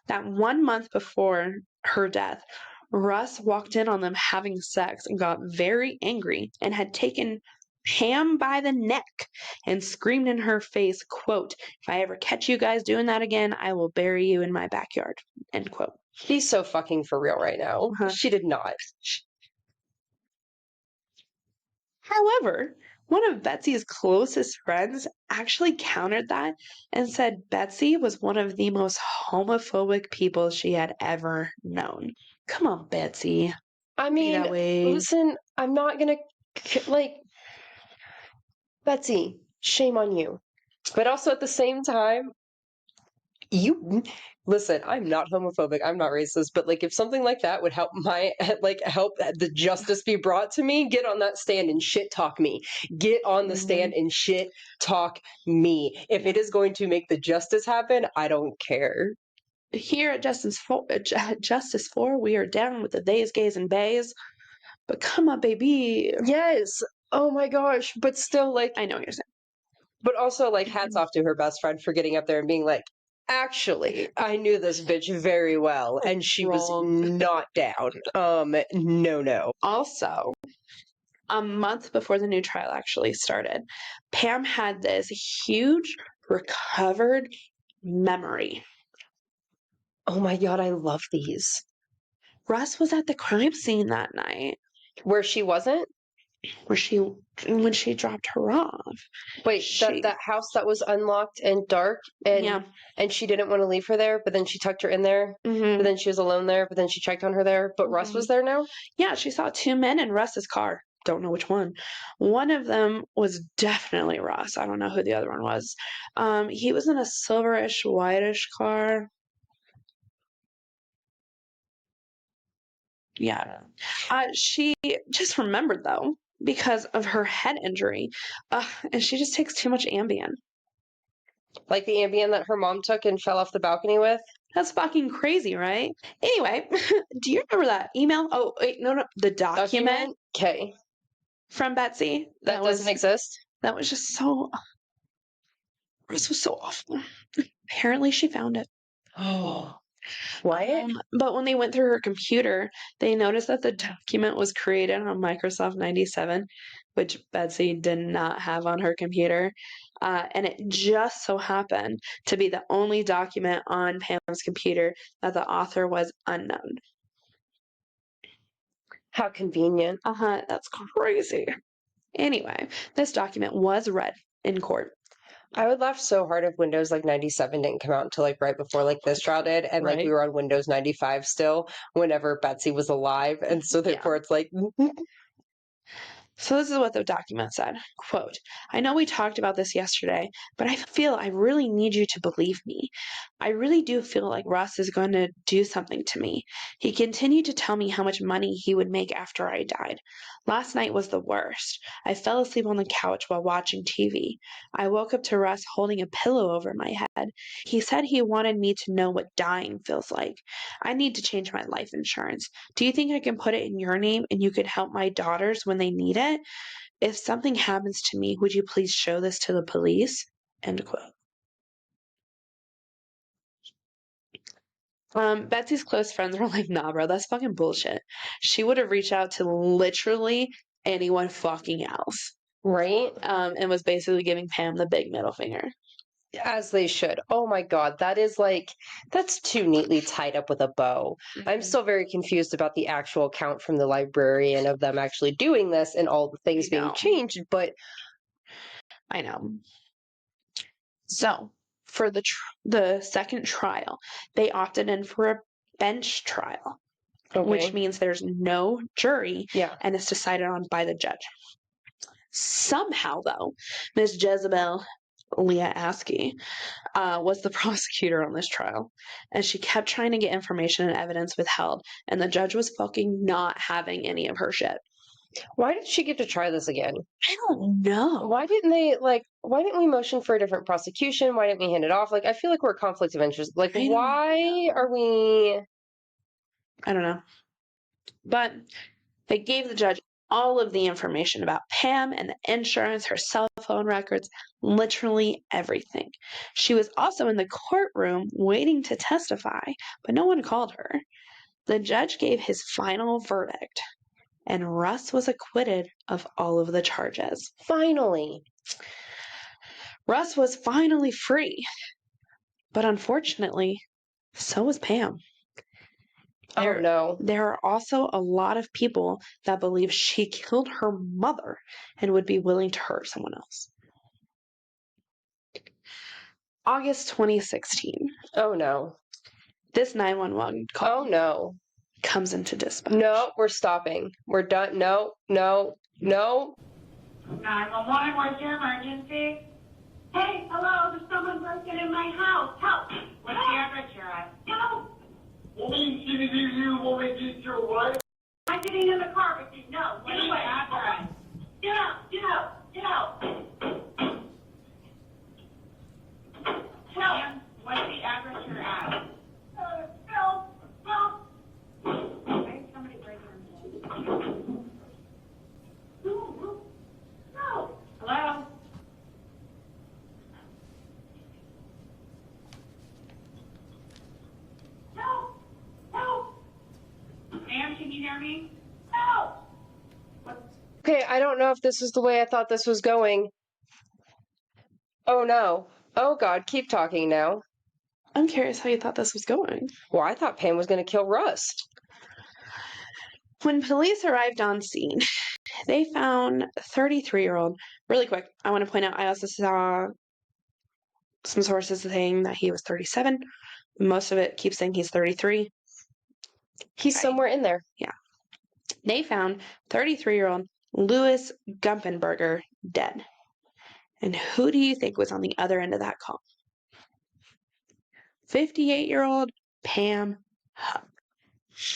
that 1 month before her death, Russ walked in on them having sex and got very angry and had taken Pam by the neck and screamed in her face, quote, "If I ever catch you guys doing that again, I will bury you in my backyard," end quote. He's so fucking for real right now. She did not. However, one of Betsy's closest friends actually countered that and said Betsy was one of the most homophobic people she had ever known. Come on, Betsy. I mean, listen, I'm not gonna, like, Betsy, shame on you. But also at the same time, listen, I'm not homophobic, I'm not racist, but like if something like that would help help the justice be brought to me, get on that stand and shit talk me. Get on the stand and shit talk me. If it is going to make the justice happen, I don't care. Here at Justice 4, we are down with the theys, gays, and bays. But come on, baby. Yes. Oh my gosh. But still, like, I know what you're saying. But also, like, hats off to her best friend for getting up there and being like, actually, I knew this bitch very well, and she was not down. No. Also, a month before the new trial actually started, Pam had this huge recovered memory. Oh my God, I love these. Russ was at the crime scene that night. Where she wasn't? when she dropped her off. Wait, that house that was unlocked and dark, and Yeah. and she didn't want to leave her there, but then she tucked her in there, but then she was alone there, but then she checked on her there, but Russ was there now? Yeah, she saw two men in Russ's car. Don't know which one. One of them was definitely Russ. I don't know who the other one was. He was in a silverish, whitish car. Yeah. She just remembered, though, because of her head injury. And she just takes too much Ambien. Like the Ambien that her mom took and fell off the balcony with? That's fucking crazy, right? Anyway, do you remember that email? Oh, wait, no. The document Okay. from Betsy. That doesn't exist? That was just so... This was so awful. Apparently she found it. Oh. What? But when they went through her computer, they noticed that the document was created on Microsoft 97, which Betsy did not have on her computer. And it just so happened to be the only document on Pam's computer that the author was unknown. How convenient. That's crazy. Anyway, this document was read in court. I would laugh so hard if Windows 97 didn't come out until right before this trial did, and Right. we were on Windows 95 still whenever Betsy was alive, and so therefore it's So this is what the document said. Quote, I know we talked about this yesterday, but I feel I really need you to believe me. I really do feel like Russ is going to do something to me. He continued to tell me how much money he would make after I died. Last night was the worst. I fell asleep on the couch while watching TV. I woke up to Russ holding a pillow over my head. He said he wanted me to know what dying feels like. I need to change my life insurance. Do you think I can put it in your name and you could help my daughters when they need it? If something happens to me, would you please show this to the police? End quote. Betsy's close friends were like, nah, bro, that's fucking bullshit. She would have reached out to literally anyone fucking else. right? And was basically giving Pam the big middle finger. As they should. Oh my God, that is that's too neatly tied up with a bow. I'm still very confused about the actual account from the librarian of them actually doing this and all the things being changed, but I know. So, for the second trial, they opted in for a bench trial, which means there's no jury and it's decided on by the judge. Somehow, though, Miss Jezebel Leah Askey was the prosecutor on this trial, and she kept trying to get information and evidence withheld, and the judge was fucking not having any of her shit. Why did she get to try this again? I don't know. Why didn't we motion for a different prosecution? Why didn't we hand it off? I feel like we're a conflict of interest. Why are we... I don't know. But they gave the judge all of the information about Pam and the insurance, her cell phone records, literally everything. She was also in the courtroom waiting to testify, but no one called her. The judge gave his final verdict, and Russ was acquitted of all of the charges. Finally. Russ was finally free. But unfortunately, so was Pam. Oh no. There are also a lot of people that believe she killed her mother and would be willing to hurt someone else. August 2016. Oh no. This 911 call. Oh no. Comes into dispatch. No, we're stopping. We're done. No. 911, what's your emergency? Hey, hello, there's someone breaking in my house. Help! What's the address you're at? Help! I'm getting in the car with you. No, get away. Address. Get out. Help! What's the address you're at? Help! Why is somebody breaking in? No. Hello? No. Ma'am, can you hear me? No. Okay, I don't know if this is the way I thought this was going. Oh no. Oh God, keep talking now. I'm curious how you thought this was going. Well, I thought Pam was going to kill Russ. When police arrived on scene, They found 33-year-old. Really quick, I want to point out, I also saw some sources saying that he was 37. Most of it keeps saying he's 33. He's somewhere in there. They found 33-year-old Louis Gumpenberger dead. And who do you think was on the other end of that call? 58-year-old Pam Hupp.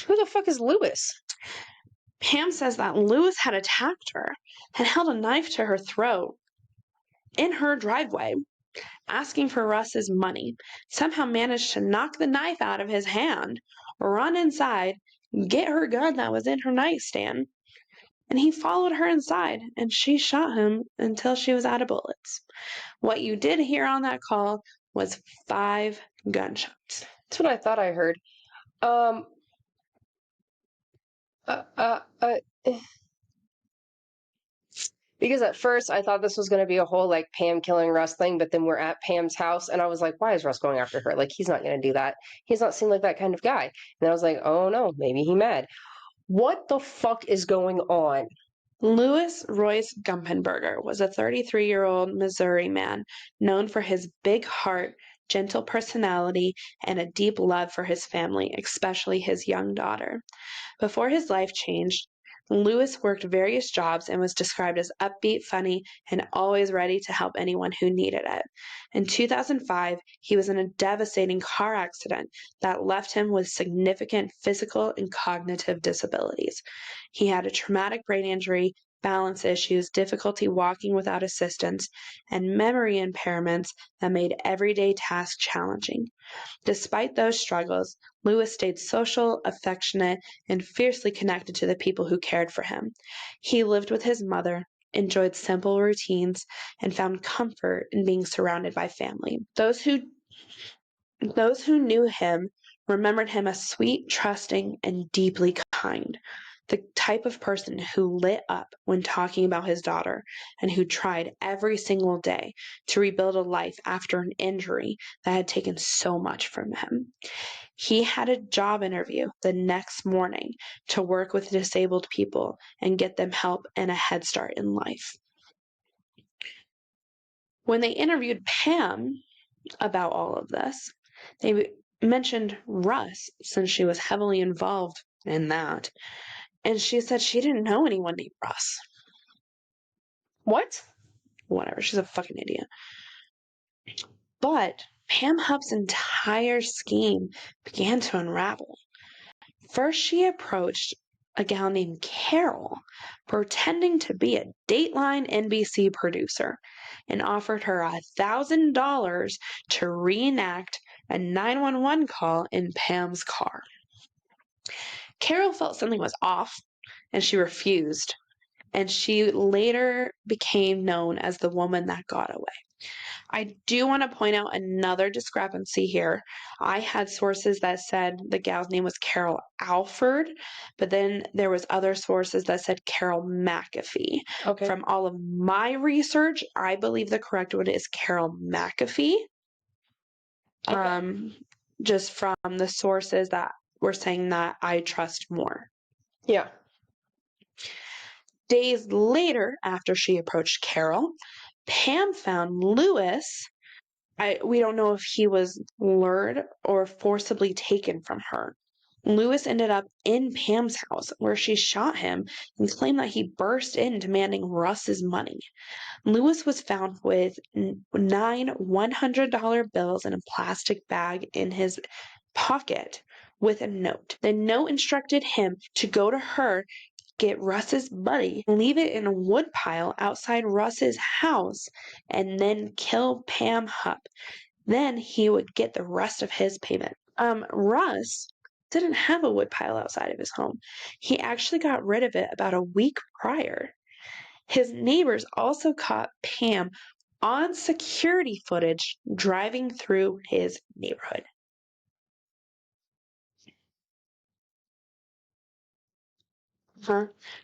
Who the fuck is Lewis? Pam says that Louis had attacked her and held a knife to her throat in her driveway, asking for Russ's money, somehow managed to knock the knife out of his hand, run inside, get her gun that was in her nightstand, and he followed her inside, and she shot him until she was out of bullets. What you did hear on that call was 5 gunshots. That's what I thought I heard. Because at first I thought this was going to be a whole like Pam killing Russ thing, but then we're at Pam's house and I was like, why is Russ going after her? Like, he's not going to do that. He's not seem like that kind of guy. And I was like, oh no, maybe he mad. What the fuck is going on? Louis Royce Gumpenberger was a 33-year-old Missouri man known for his big heart, gentle personality, and a deep love for his family, especially his young daughter. Before his life changed, Louis worked various jobs and was described as upbeat, funny, and always ready to help anyone who needed it. In 2005, he was in a devastating car accident that left him with significant physical and cognitive disabilities. He had a traumatic brain injury, balance issues, difficulty walking without assistance, and memory impairments that made everyday tasks challenging. Despite those struggles, Louis stayed social, affectionate, and fiercely connected to the people who cared for him. He lived with his mother, enjoyed simple routines, and found comfort in being surrounded by family. Those who knew him remembered him as sweet, trusting, and deeply kind. The type of person who lit up when talking about his daughter and who tried every single day to rebuild a life after an injury that had taken so much from him. He had a job interview the next morning to work with disabled people and get them help and a head start in life. When they interviewed Pam about all of this, they mentioned Russ, since she was heavily involved in that. And she said she didn't know anyone named Russ. What? Whatever, she's a fucking idiot. But Pam Hupp's entire scheme began to unravel. First, she approached a gal named Carol, pretending to be a Dateline NBC producer, and offered her $1,000 to reenact a 911 call in Pam's car. Carol felt something was off, and she refused, and she later became known as the woman that got away. I do want to point out another discrepancy here. I had sources that said the gal's name was Carol Alford, but then there was other sources that said Carol McAfee. Okay. From all of my research, I believe the correct one is Carol McAfee. Okay. Just from the sources that were saying that I trust more. Yeah. Days later, after she approached Carol, Pam found Louis. We don't know if he was lured or forcibly taken from her. Louis ended up in Pam's house, where she shot him and claimed that he burst in demanding Russ's money. Louis was found with 9 $100 bills in a plastic bag in his pocket with a note. The note instructed him to go to her, get Russ's money, leave it in a wood pile outside Russ's house, and then kill Pam Hupp. Then he would get the rest of his payment. Russ didn't have a wood pile outside of his home. He actually got rid of it about a week prior. His neighbors also caught Pam on security footage driving through his neighborhood.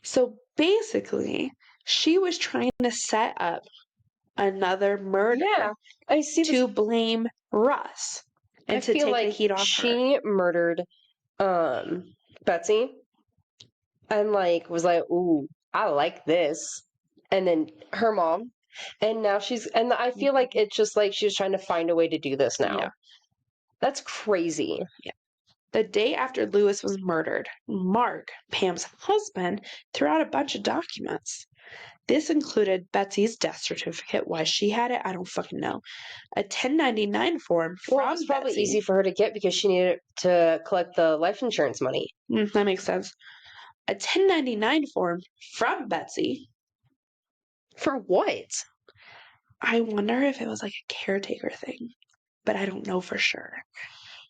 So basically, she was trying to set up another murder I see to blame Russ and I to feel take like the heat off her. she murdered Betsy and like was like, ooh, I like this. And then her mom. And now and I feel like it's just like she's trying to find a way to do this now. Yeah. That's crazy. The day after Lewis was murdered, Mark, Pam's husband, threw out a bunch of documents. This included Betsy's death certificate. Why she had it, I don't fucking know. A 1099 form from Well, it was probably Betsy. easy for her to get because she needed to collect the life insurance money. That makes sense. A 1099 form from Betsy. For what? I wonder if it was like a caretaker thing, but I don't know for sure.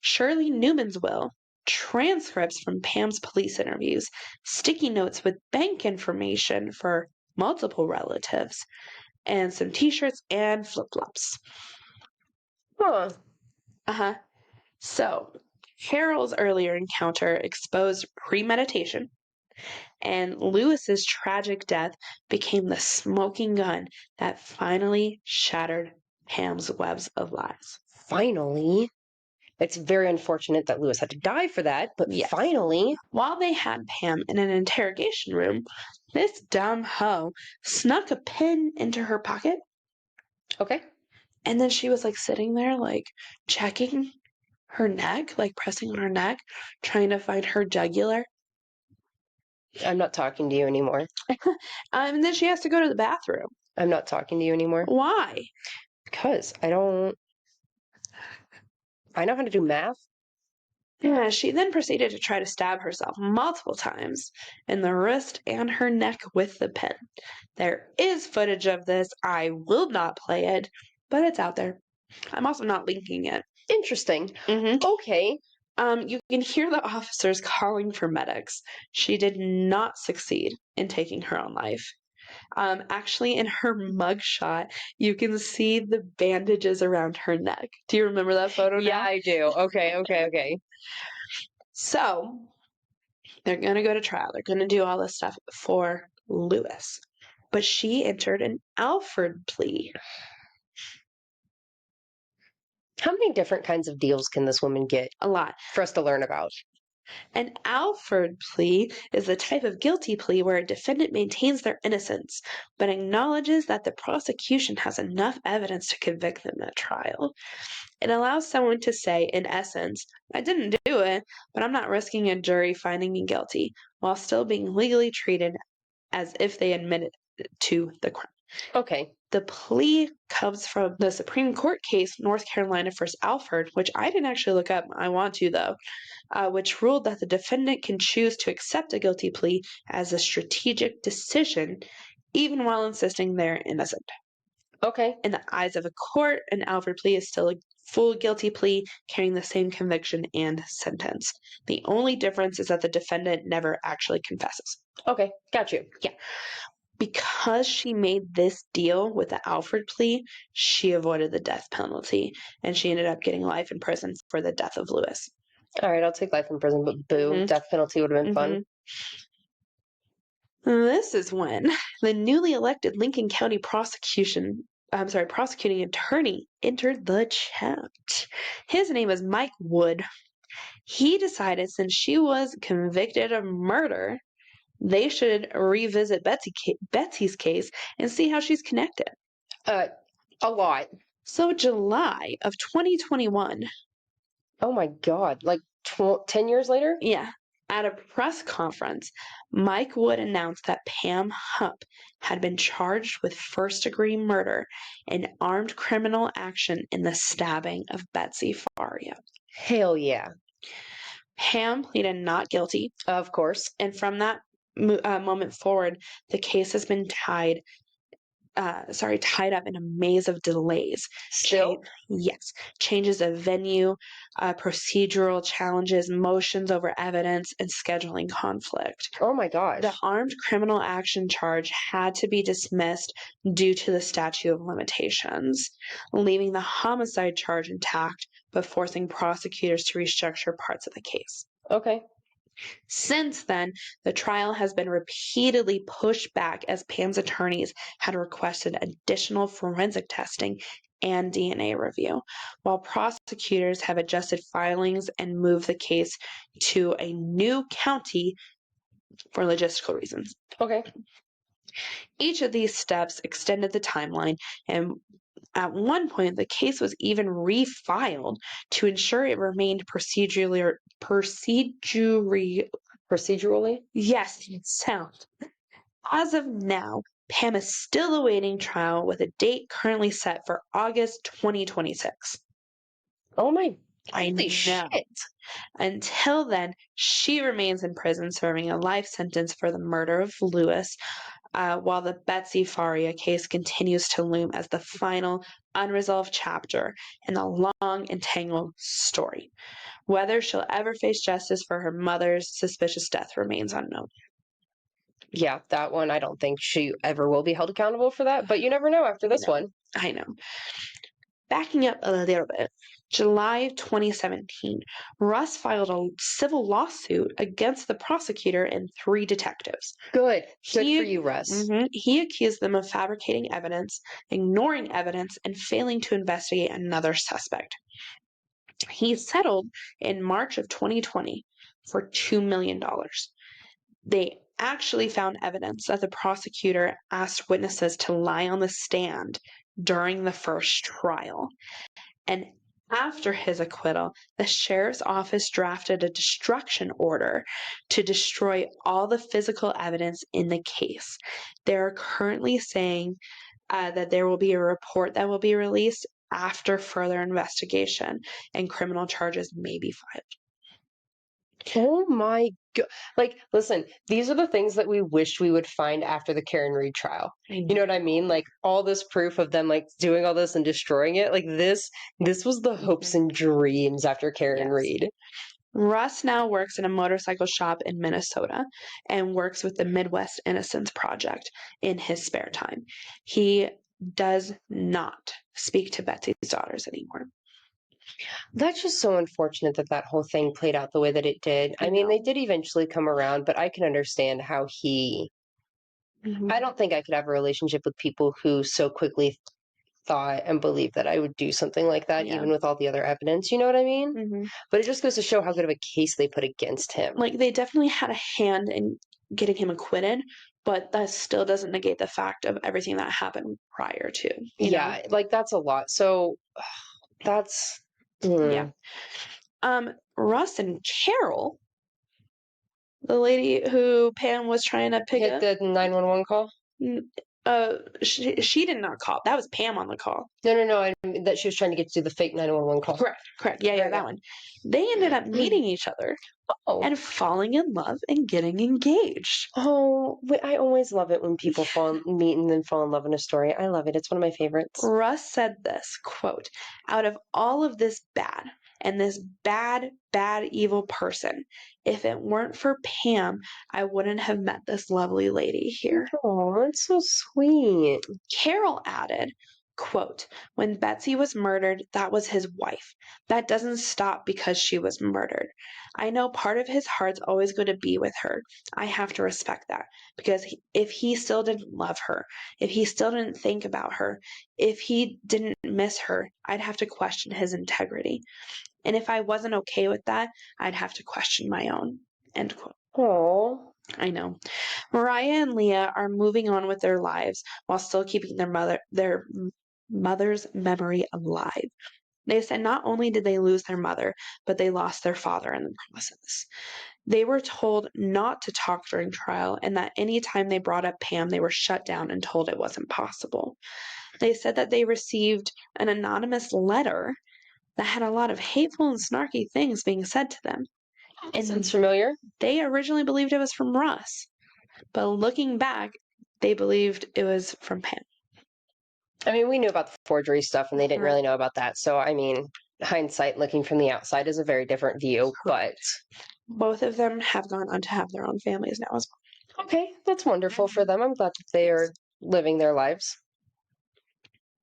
Shirley Newman's will, transcripts from Pam's police interviews, sticky notes with bank information for multiple relatives, and some t-shirts and flip-flops. Huh. Uh-huh. So, Carol's earlier encounter exposed premeditation, and Lewis's tragic death became the smoking gun that finally shattered Pam's webs of lies. Finally. It's very unfortunate that Lewis had to die for that, but Yes. finally. While they had Pam in an interrogation room, this dumb hoe snuck a pin into her pocket, Okay. and then she was like sitting there, like checking her neck, like pressing on her neck, trying to find her jugular. I'm not talking to you anymore. And then she has to go to the bathroom. I'm not talking to you anymore. Why? Because I know how to do math. Yeah, she then proceeded to try to stab herself multiple times in the wrist and her neck with the pin. There is footage of this. I will not play it, but it's out there. I'm also not linking it. Interesting. Mm-hmm. Okay. You can hear the officers calling for medics. She did not succeed in taking her own life. Actually, in her mugshot, you can see the bandages around her neck. Do you remember that photo now? Yeah, I do. Okay. So, they're going to go to trial. They're going to do all this stuff for Lewis. But she entered an Alford plea. How many different kinds of deals can this woman get A lot. for us to learn about? An Alford plea is a type of guilty plea where a defendant maintains their innocence, but acknowledges that the prosecution has enough evidence to convict them at trial. It allows someone to say, in essence, I didn't do it, but I'm not risking a jury finding me guilty, while still being legally treated as if they admitted to the crime. Okay. The plea comes from the Supreme Court case, North Carolina v. Alford, which I didn't actually look up. I want to, though, which ruled that the defendant can choose to accept a guilty plea as a strategic decision, even while insisting they're innocent. Okay. In the eyes of a court, an Alford plea is still a full guilty plea carrying the same conviction and sentence. The only difference is that the defendant never actually confesses. Okay. Got you. Yeah. Because she made this deal with the Alford plea, she avoided the death penalty, and she ended up getting life in prison for the death of Lewis. All right, I'll take life in prison, but boo, Mhm. death penalty would have been fun. This is when the newly elected Lincoln County prosecuting attorney entered the chat. His name is Mike Wood. He decided since she was convicted of murder, they should revisit Betsy's case and see how she's connected. A lot. So July of 2021. Oh my God. Like 10 years later? Yeah. At a press conference, Mike Wood announced that Pam Hupp had been charged with first-degree murder and armed criminal action in the stabbing of Betsy Faria. Hell yeah. Pam pleaded not guilty. Of course. And from that moment forward, the case has been tied up in a maze of delays. Still? Yes. Changes of venue, procedural challenges, motions over evidence, and scheduling conflict. Oh my gosh. The armed criminal action charge had to be dismissed due to the statute of limitations, leaving the homicide charge intact, but forcing prosecutors to restructure parts of the case. Okay. Since then, the trial has been repeatedly pushed back as Pam's attorneys had requested additional forensic testing and DNA review, while prosecutors have adjusted filings and moved the case to a new county for logistical reasons. Okay. Each of these steps extended the timeline, and at one point the case was even refiled to ensure it remained procedurally. Yes, sound. As of now, Pam is still awaiting trial with a date currently set for August 2026. Oh my, I holy know. shit. Until then, she remains in prison serving a life sentence for the murder of Lewis, while the Betsy Faria case continues to loom as the final unresolved chapter in a long and tangled story. Whether she'll ever face justice for her mother's suspicious death remains unknown. Yeah, that one, I don't think she ever will be held accountable for that, but you never know after this one. I know. Backing up a little bit, July 2017, Russ filed a civil lawsuit against the prosecutor and 3 detectives. Good for you, Russ. He accused them of fabricating evidence, ignoring evidence, and failing to investigate another suspect. He settled in March of 2020 for $2 million. They actually found evidence that the prosecutor asked witnesses to lie on the stand during the first trial. And after his acquittal, the sheriff's office drafted a destruction order to destroy all the physical evidence in the case. They're currently saying that there will be a report that will be released after further investigation and criminal charges may be filed. Oh my god. Like, listen, these are the things that we wish we would find after the Karen Reed trial. You know what I mean? Like, all this proof of them, like, doing all this and destroying it. Like, this was the hopes and dreams after Karen Reed. Russ now works in a motorcycle shop in Minnesota and works with the Midwest Innocence Project in his spare time. He does not speak to Betsy's daughters anymore. That's just so unfortunate that that whole thing played out the way that it did. I mean, they did eventually come around, but I can understand how he... I don't think I could have a relationship with people who so quickly thought and believed that I would do something like that, even with all the other evidence. You know what I mean? But it just goes to show how good of a case they put against him. Like, they definitely had a hand in getting him acquitted, but that still doesn't negate the fact of everything that happened prior to. You know? Like, that's a lot. So that's... Russ and Carol, the lady who Pam was trying to pick up, hit the 911 call? She did not call. That was Pam on the call. No. I mean, that she was trying to get to the fake 911 call. Correct. Yeah, that one. They ended up meeting each other and falling in love and getting engaged. Oh, I always love it when people meet and then fall in love in a story. I love it. It's one of my favorites. Russ said this, quote, "Out of all of this bad and this bad, evil person, if it weren't for Pam, I wouldn't have met this lovely lady here." Oh, that's so sweet. Carol added, quote, "When Betsy was murdered, that was his wife. That doesn't stop because she was murdered. I know part of his heart's always going to be with her. I have to respect that, because if he still didn't love her, if he still didn't think about her, if he didn't miss her, I'd have to question his integrity. And if I wasn't okay with that, I'd have to question my own." End quote. Oh, I know. Mariah and Leah are moving on with their lives while still keeping their mother's memory alive. They said not only did they lose their mother, but they lost their father in the process. They were told not to talk during trial, and that any time they brought up Pam, they were shut down and told it wasn't possible. They said that they received an anonymous letter that had a lot of hateful and snarky things being said to them. and sounds familiar. They originally believed it was from Russ, but looking back, they believed it was from Pam. I mean, we knew about the forgery stuff, and they didn't really know about that. So, I mean, hindsight, looking from the outside, is a very different view. But both of them have gone on to have their own families now as well. Okay, that's wonderful for them. I'm glad that they are living their lives.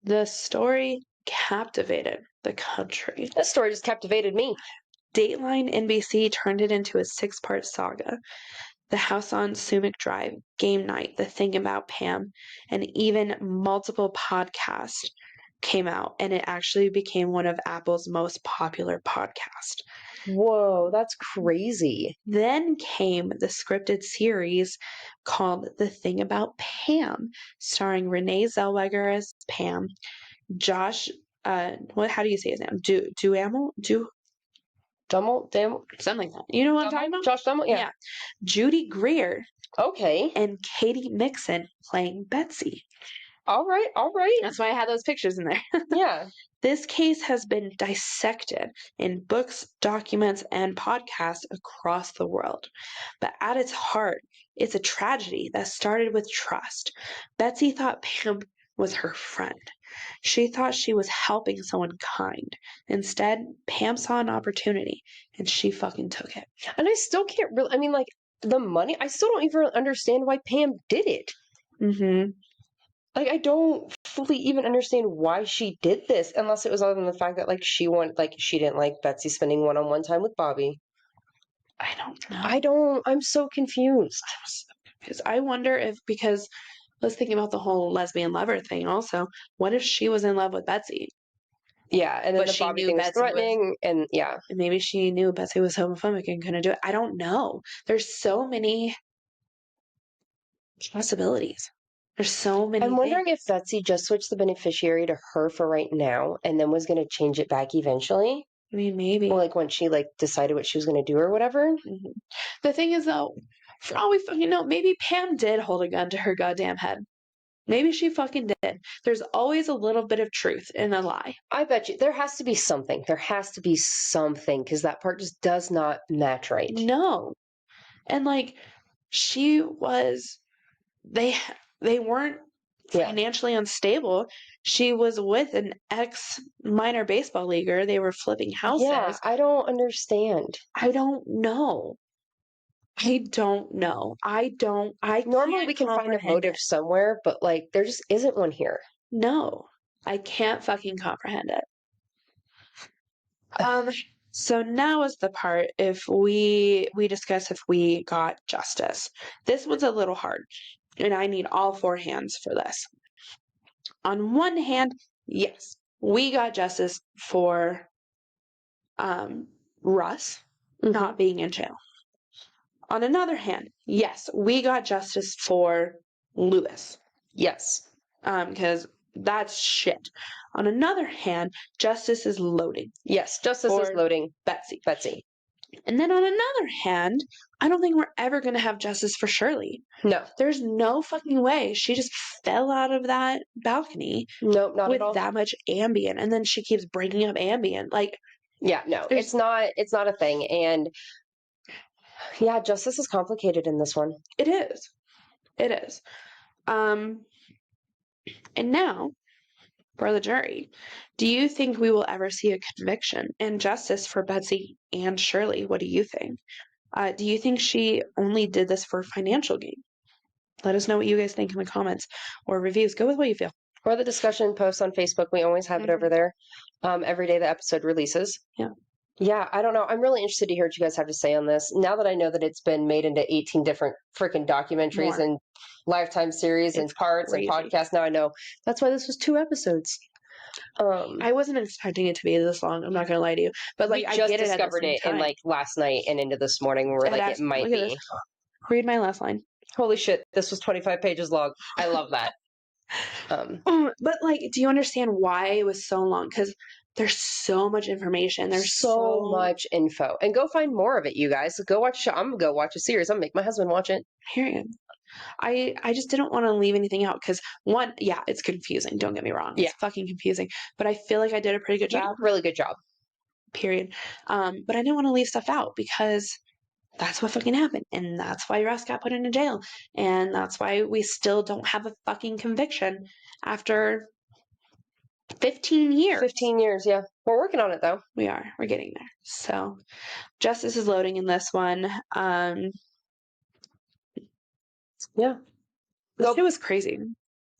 The story captivated the country. This story just captivated me. Dateline NBC turned it into a 6-part saga. The House on Sumac Drive, Game Night, The Thing About Pam, and even multiple podcasts came out, and it actually became one of Apple's most popular podcasts. Whoa, that's crazy. Then came the scripted series called The Thing About Pam, starring Renee Zellweger as Pam, Josh, how do you say his name? Duhamel? Dummel? Something like that. You know what I'm talking about? Josh Dummel? Yeah. Judy Greer Okay. and Katie Mixon playing Betsy. All right. All right. That's why I had those pictures in there. Yeah. This case has been dissected in books, documents, and podcasts across the world. But at its heart, it's a tragedy that started with trust. Betsy thought Pam was her friend. She thought she was helping someone kind. Instead, Pam saw an opportunity and she fucking took it. And I still can't really, I mean, like, the money, I still don't even understand why Pam did it. Mm-hmm. Like, I don't fully even understand why she did this, unless it was other than the fact that, like, she didn't like Betsy spending one-on-one time with Bobby. I don't know. I'm so confused. Because I wonder if, because let's think about the whole lesbian lover thing also. What if she was in love with Betsy? Yeah, and then But the she Bobby knew thing was Betsy was- threatening, and yeah. And maybe she knew Betsy was homophobic and couldn't do it. I don't know. There's so many possibilities. There's so many I'm wondering things. if Betsy just switched the beneficiary to her for right now, and then was going to change it back eventually. I mean, maybe. Well, like when she like decided what she was going to do or whatever. Mhm. The thing is, though, for all we fucking know, maybe Pam did hold a gun to her goddamn head. Maybe she fucking did. There's always a little bit of truth in a lie. I bet you there has to be something. There has to be something because that part just does not match right. No. And like, she was, they weren't Yeah. financially unstable. She was with an ex minor baseball leaguer. They were flipping houses. Yeah, I don't understand. I don't know. I don't know. I Normally can't we can find a comprehend motive it. somewhere, but like there just isn't one here. No, I can't fucking comprehend it. So now is the part if we discuss if we got justice. This one's a little hard, and I need all four hands for this. On one hand, yes, we got justice for Russ not being in jail. On another hand, yes, we got justice for Lewis. Yes. Because that's shit. On another hand, justice is loading. Yes, justice is For loading. Betsy. And then on another hand, I don't think we're ever going to have justice for Shirley. No. There's no fucking way. She just fell out of that balcony. Nope, not with at all. that much Ambien. And then she keeps bringing up Ambien. Like, yeah, no, it's not a thing. And yeah, justice is complicated in this one. It is. It is. And now, for the jury, do you think we will ever see a conviction and justice for Betsy and Shirley? What do you think? Do you think she only did this for financial gain? Let us know what you guys think in the comments or reviews. Go with what you feel. Or the discussion post on Facebook. We always have it over there every day the episode releases. Yeah. Yeah, I don't know. I'm really interested to hear what you guys have to say on this. Now that I know that it's been made into 18 different freaking documentaries More. and Lifetime series and parts crazy. and podcasts, now I know. That's why this was 2 episodes. I wasn't expecting it to be this long. I'm not going to lie to you. But like, we just I get discovered it, in like last night and into this morning where like it might be. Read my last line. Holy shit, this was 25 pages long. I love that. But like, do you understand why it was so long? Because there's so much information. There's so much info. And go find more of it, you guys. Go watch. I'm gonna go watch a series. I'm gonna make my husband watch it. Period. I just didn't want to leave anything out because one, yeah, it's confusing. Don't get me wrong. It's fucking confusing. But I feel like I did a pretty good job. Really good job. Period. But I didn't want to leave stuff out because that's what fucking happened. And that's why Russ got put into jail. And that's why we still don't have a fucking conviction after 15 years. 15 years, yeah. We're working on it, though. We are. We're getting there. So, justice is loading in this one. Yeah. This shit was crazy.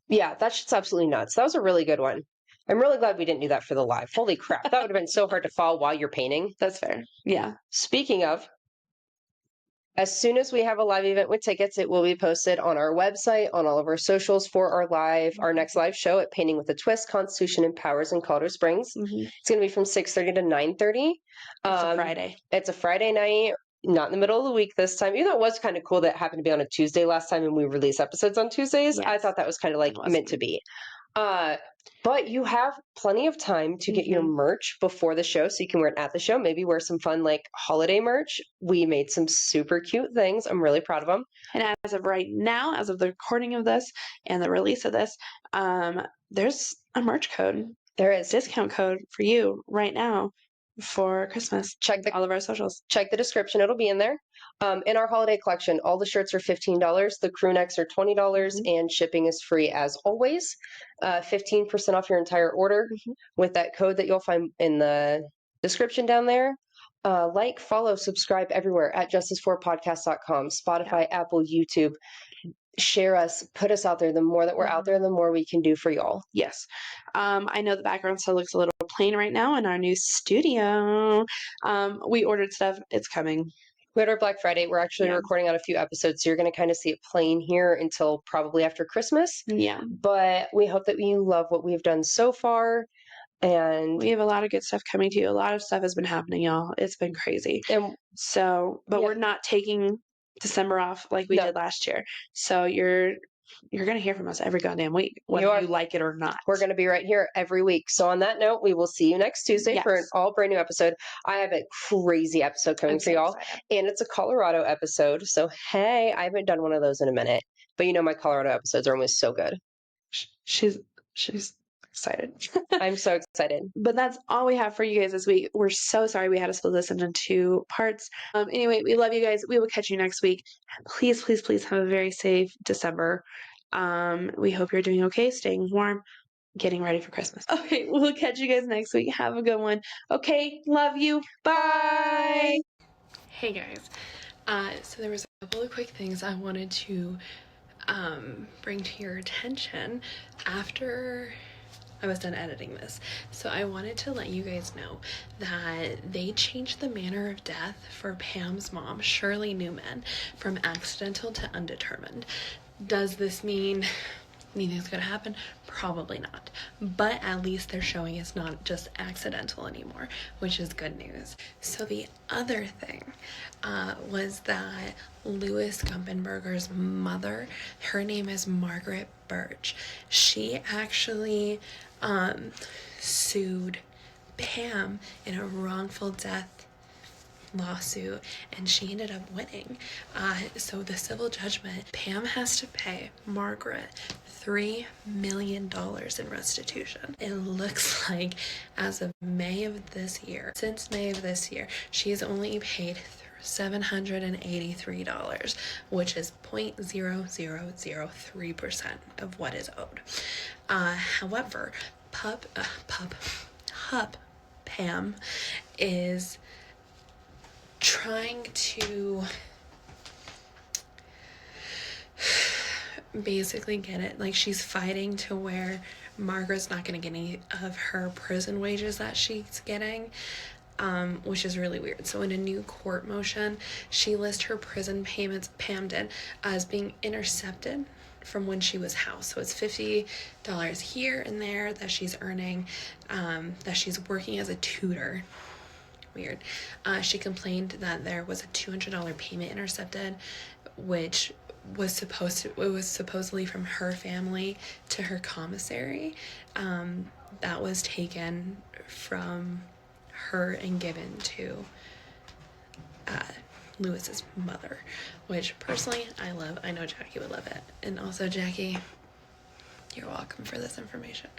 Yeah, that shit's absolutely nuts. That was a really good one. I'm really glad we didn't do that for the live. Holy crap. That would have been so hard to follow while you're painting. That's fair. Yeah. Speaking of, As soon as we have a live event with tickets, it will be posted on our website, on all of our socials for our next live show at Painting with a Twist, Constitution and Powers in Colorado Springs. It's going to be from 6:30 to 9:30. It's a Friday. It's a Friday night, not in the middle of the week this time. Even though it was kind of cool that it happened to be on a Tuesday last time and we release episodes on Tuesdays. Yes. I thought that was kind of like meant to be. But you have plenty of time to get your merch before the show, so you can wear it at the show. Maybe wear some fun like holiday merch. We made some super cute things. I'm really proud of them. And as of right now, as of the recording of this and the release of this, there's a merch code. There is Discount code for you right now for Christmas. Check all of our socials. Check the description. It'll be in there. In our holiday collection, all the shirts are $15. The crew necks are $20 and shipping is free as always. 15% off your entire order with that code that you'll find in the description down there. Like, follow, subscribe everywhere at justice4podcast.com, Spotify, Apple, YouTube. Share us, put us out there. The more that we're out there, the more we can do for y'all. Yes. I know the background still looks a little plain right now in our new studio. We ordered stuff. It's coming. We had our Black Friday. We're actually recording on a few episodes, so you're going to kind of see it plain here until probably after Christmas. Yeah. But we hope that you love what we've done so far. And we have a lot of good stuff coming to you. A lot of stuff has been happening, y'all. It's been crazy. And so, but we're not taking December off like we did last year. So you're going to hear from us every goddamn week, whether you like it or not. We're going to be right here every week. So on that note, we will see you next Tuesday for an all brand new episode. I have a crazy episode coming for y'all. Excited. And it's a Colorado episode. So, hey, I haven't done one of those in a minute. But you know, my Colorado episodes are always so good. She's excited. I'm so excited. But that's all we have for you guys this week. We're so sorry we had to split this into 2 parts. Anyway, we love you guys. We will catch you next week. Please, please, please have a very safe December. We hope you're doing okay, staying warm, getting ready for Christmas. Okay, we'll catch you guys next week. Have a good one. Okay, love you. Bye. Hey guys. So there was a couple of quick things I wanted to bring to your attention after I was done editing this. So I wanted to let you guys know that they changed the manner of death for Pam's mom, Shirley Newman, from accidental to undetermined. Does this mean anything's gonna happen? Probably not. But at least they're showing it's not just accidental anymore, which is good news. So the other thing was that Louis Gumpenberger's mother, her name is Margaret Birch. She actually sued Pam in a wrongful death lawsuit, and she ended up winning. So the civil judgment, Pam has to pay Margaret $3 million in restitution. It looks like as of May of this year, since May of this year, she has only paid $783, which is 0.0003% of what is owed. However, Hupp Pam is trying to basically get it, like she's fighting to where Margaret's not going to get any of her prison wages that she's getting, which is really weird. So in a new court motion, she lists her prison payments, Pam did, as being intercepted from when she was housed. So it's $50 here and there that she's earning, that she's working as a tutor. Weird. She complained that there was a $200 payment intercepted, which was supposedly from her family to her commissary. That was taken from her and given to Lewis's mother, which personally I love. I know Jackie would love it. And also, Jackie, you're welcome for this information.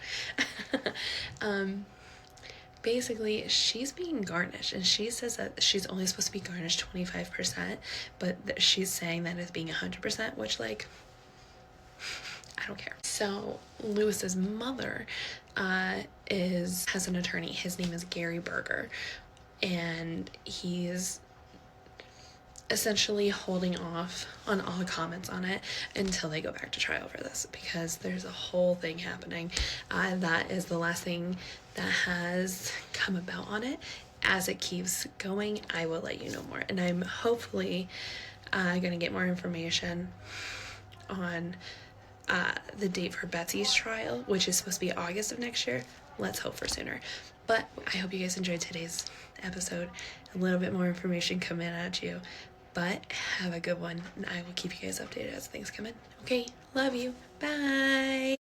Basically, she's being garnished, and she says that she's only supposed to be garnished 25%, but she's saying that it's being 100%, which, like, I don't care. So Lewis's mother has an attorney. His name is Gary Berger, and he's essentially holding off on all comments on it until they go back to trial for this, because there's a whole thing happening. That is the last thing that has come about on it. As it keeps going, I will let you know more, and I'm hopefully Gonna get more information on the date for Betsy's trial, which is supposed to be August of next year. Let's hope for sooner. But I hope you guys enjoyed today's episode. A little bit more information coming at you. But have a good one, and I will keep you guys updated as things come in. Okay, love you. Bye.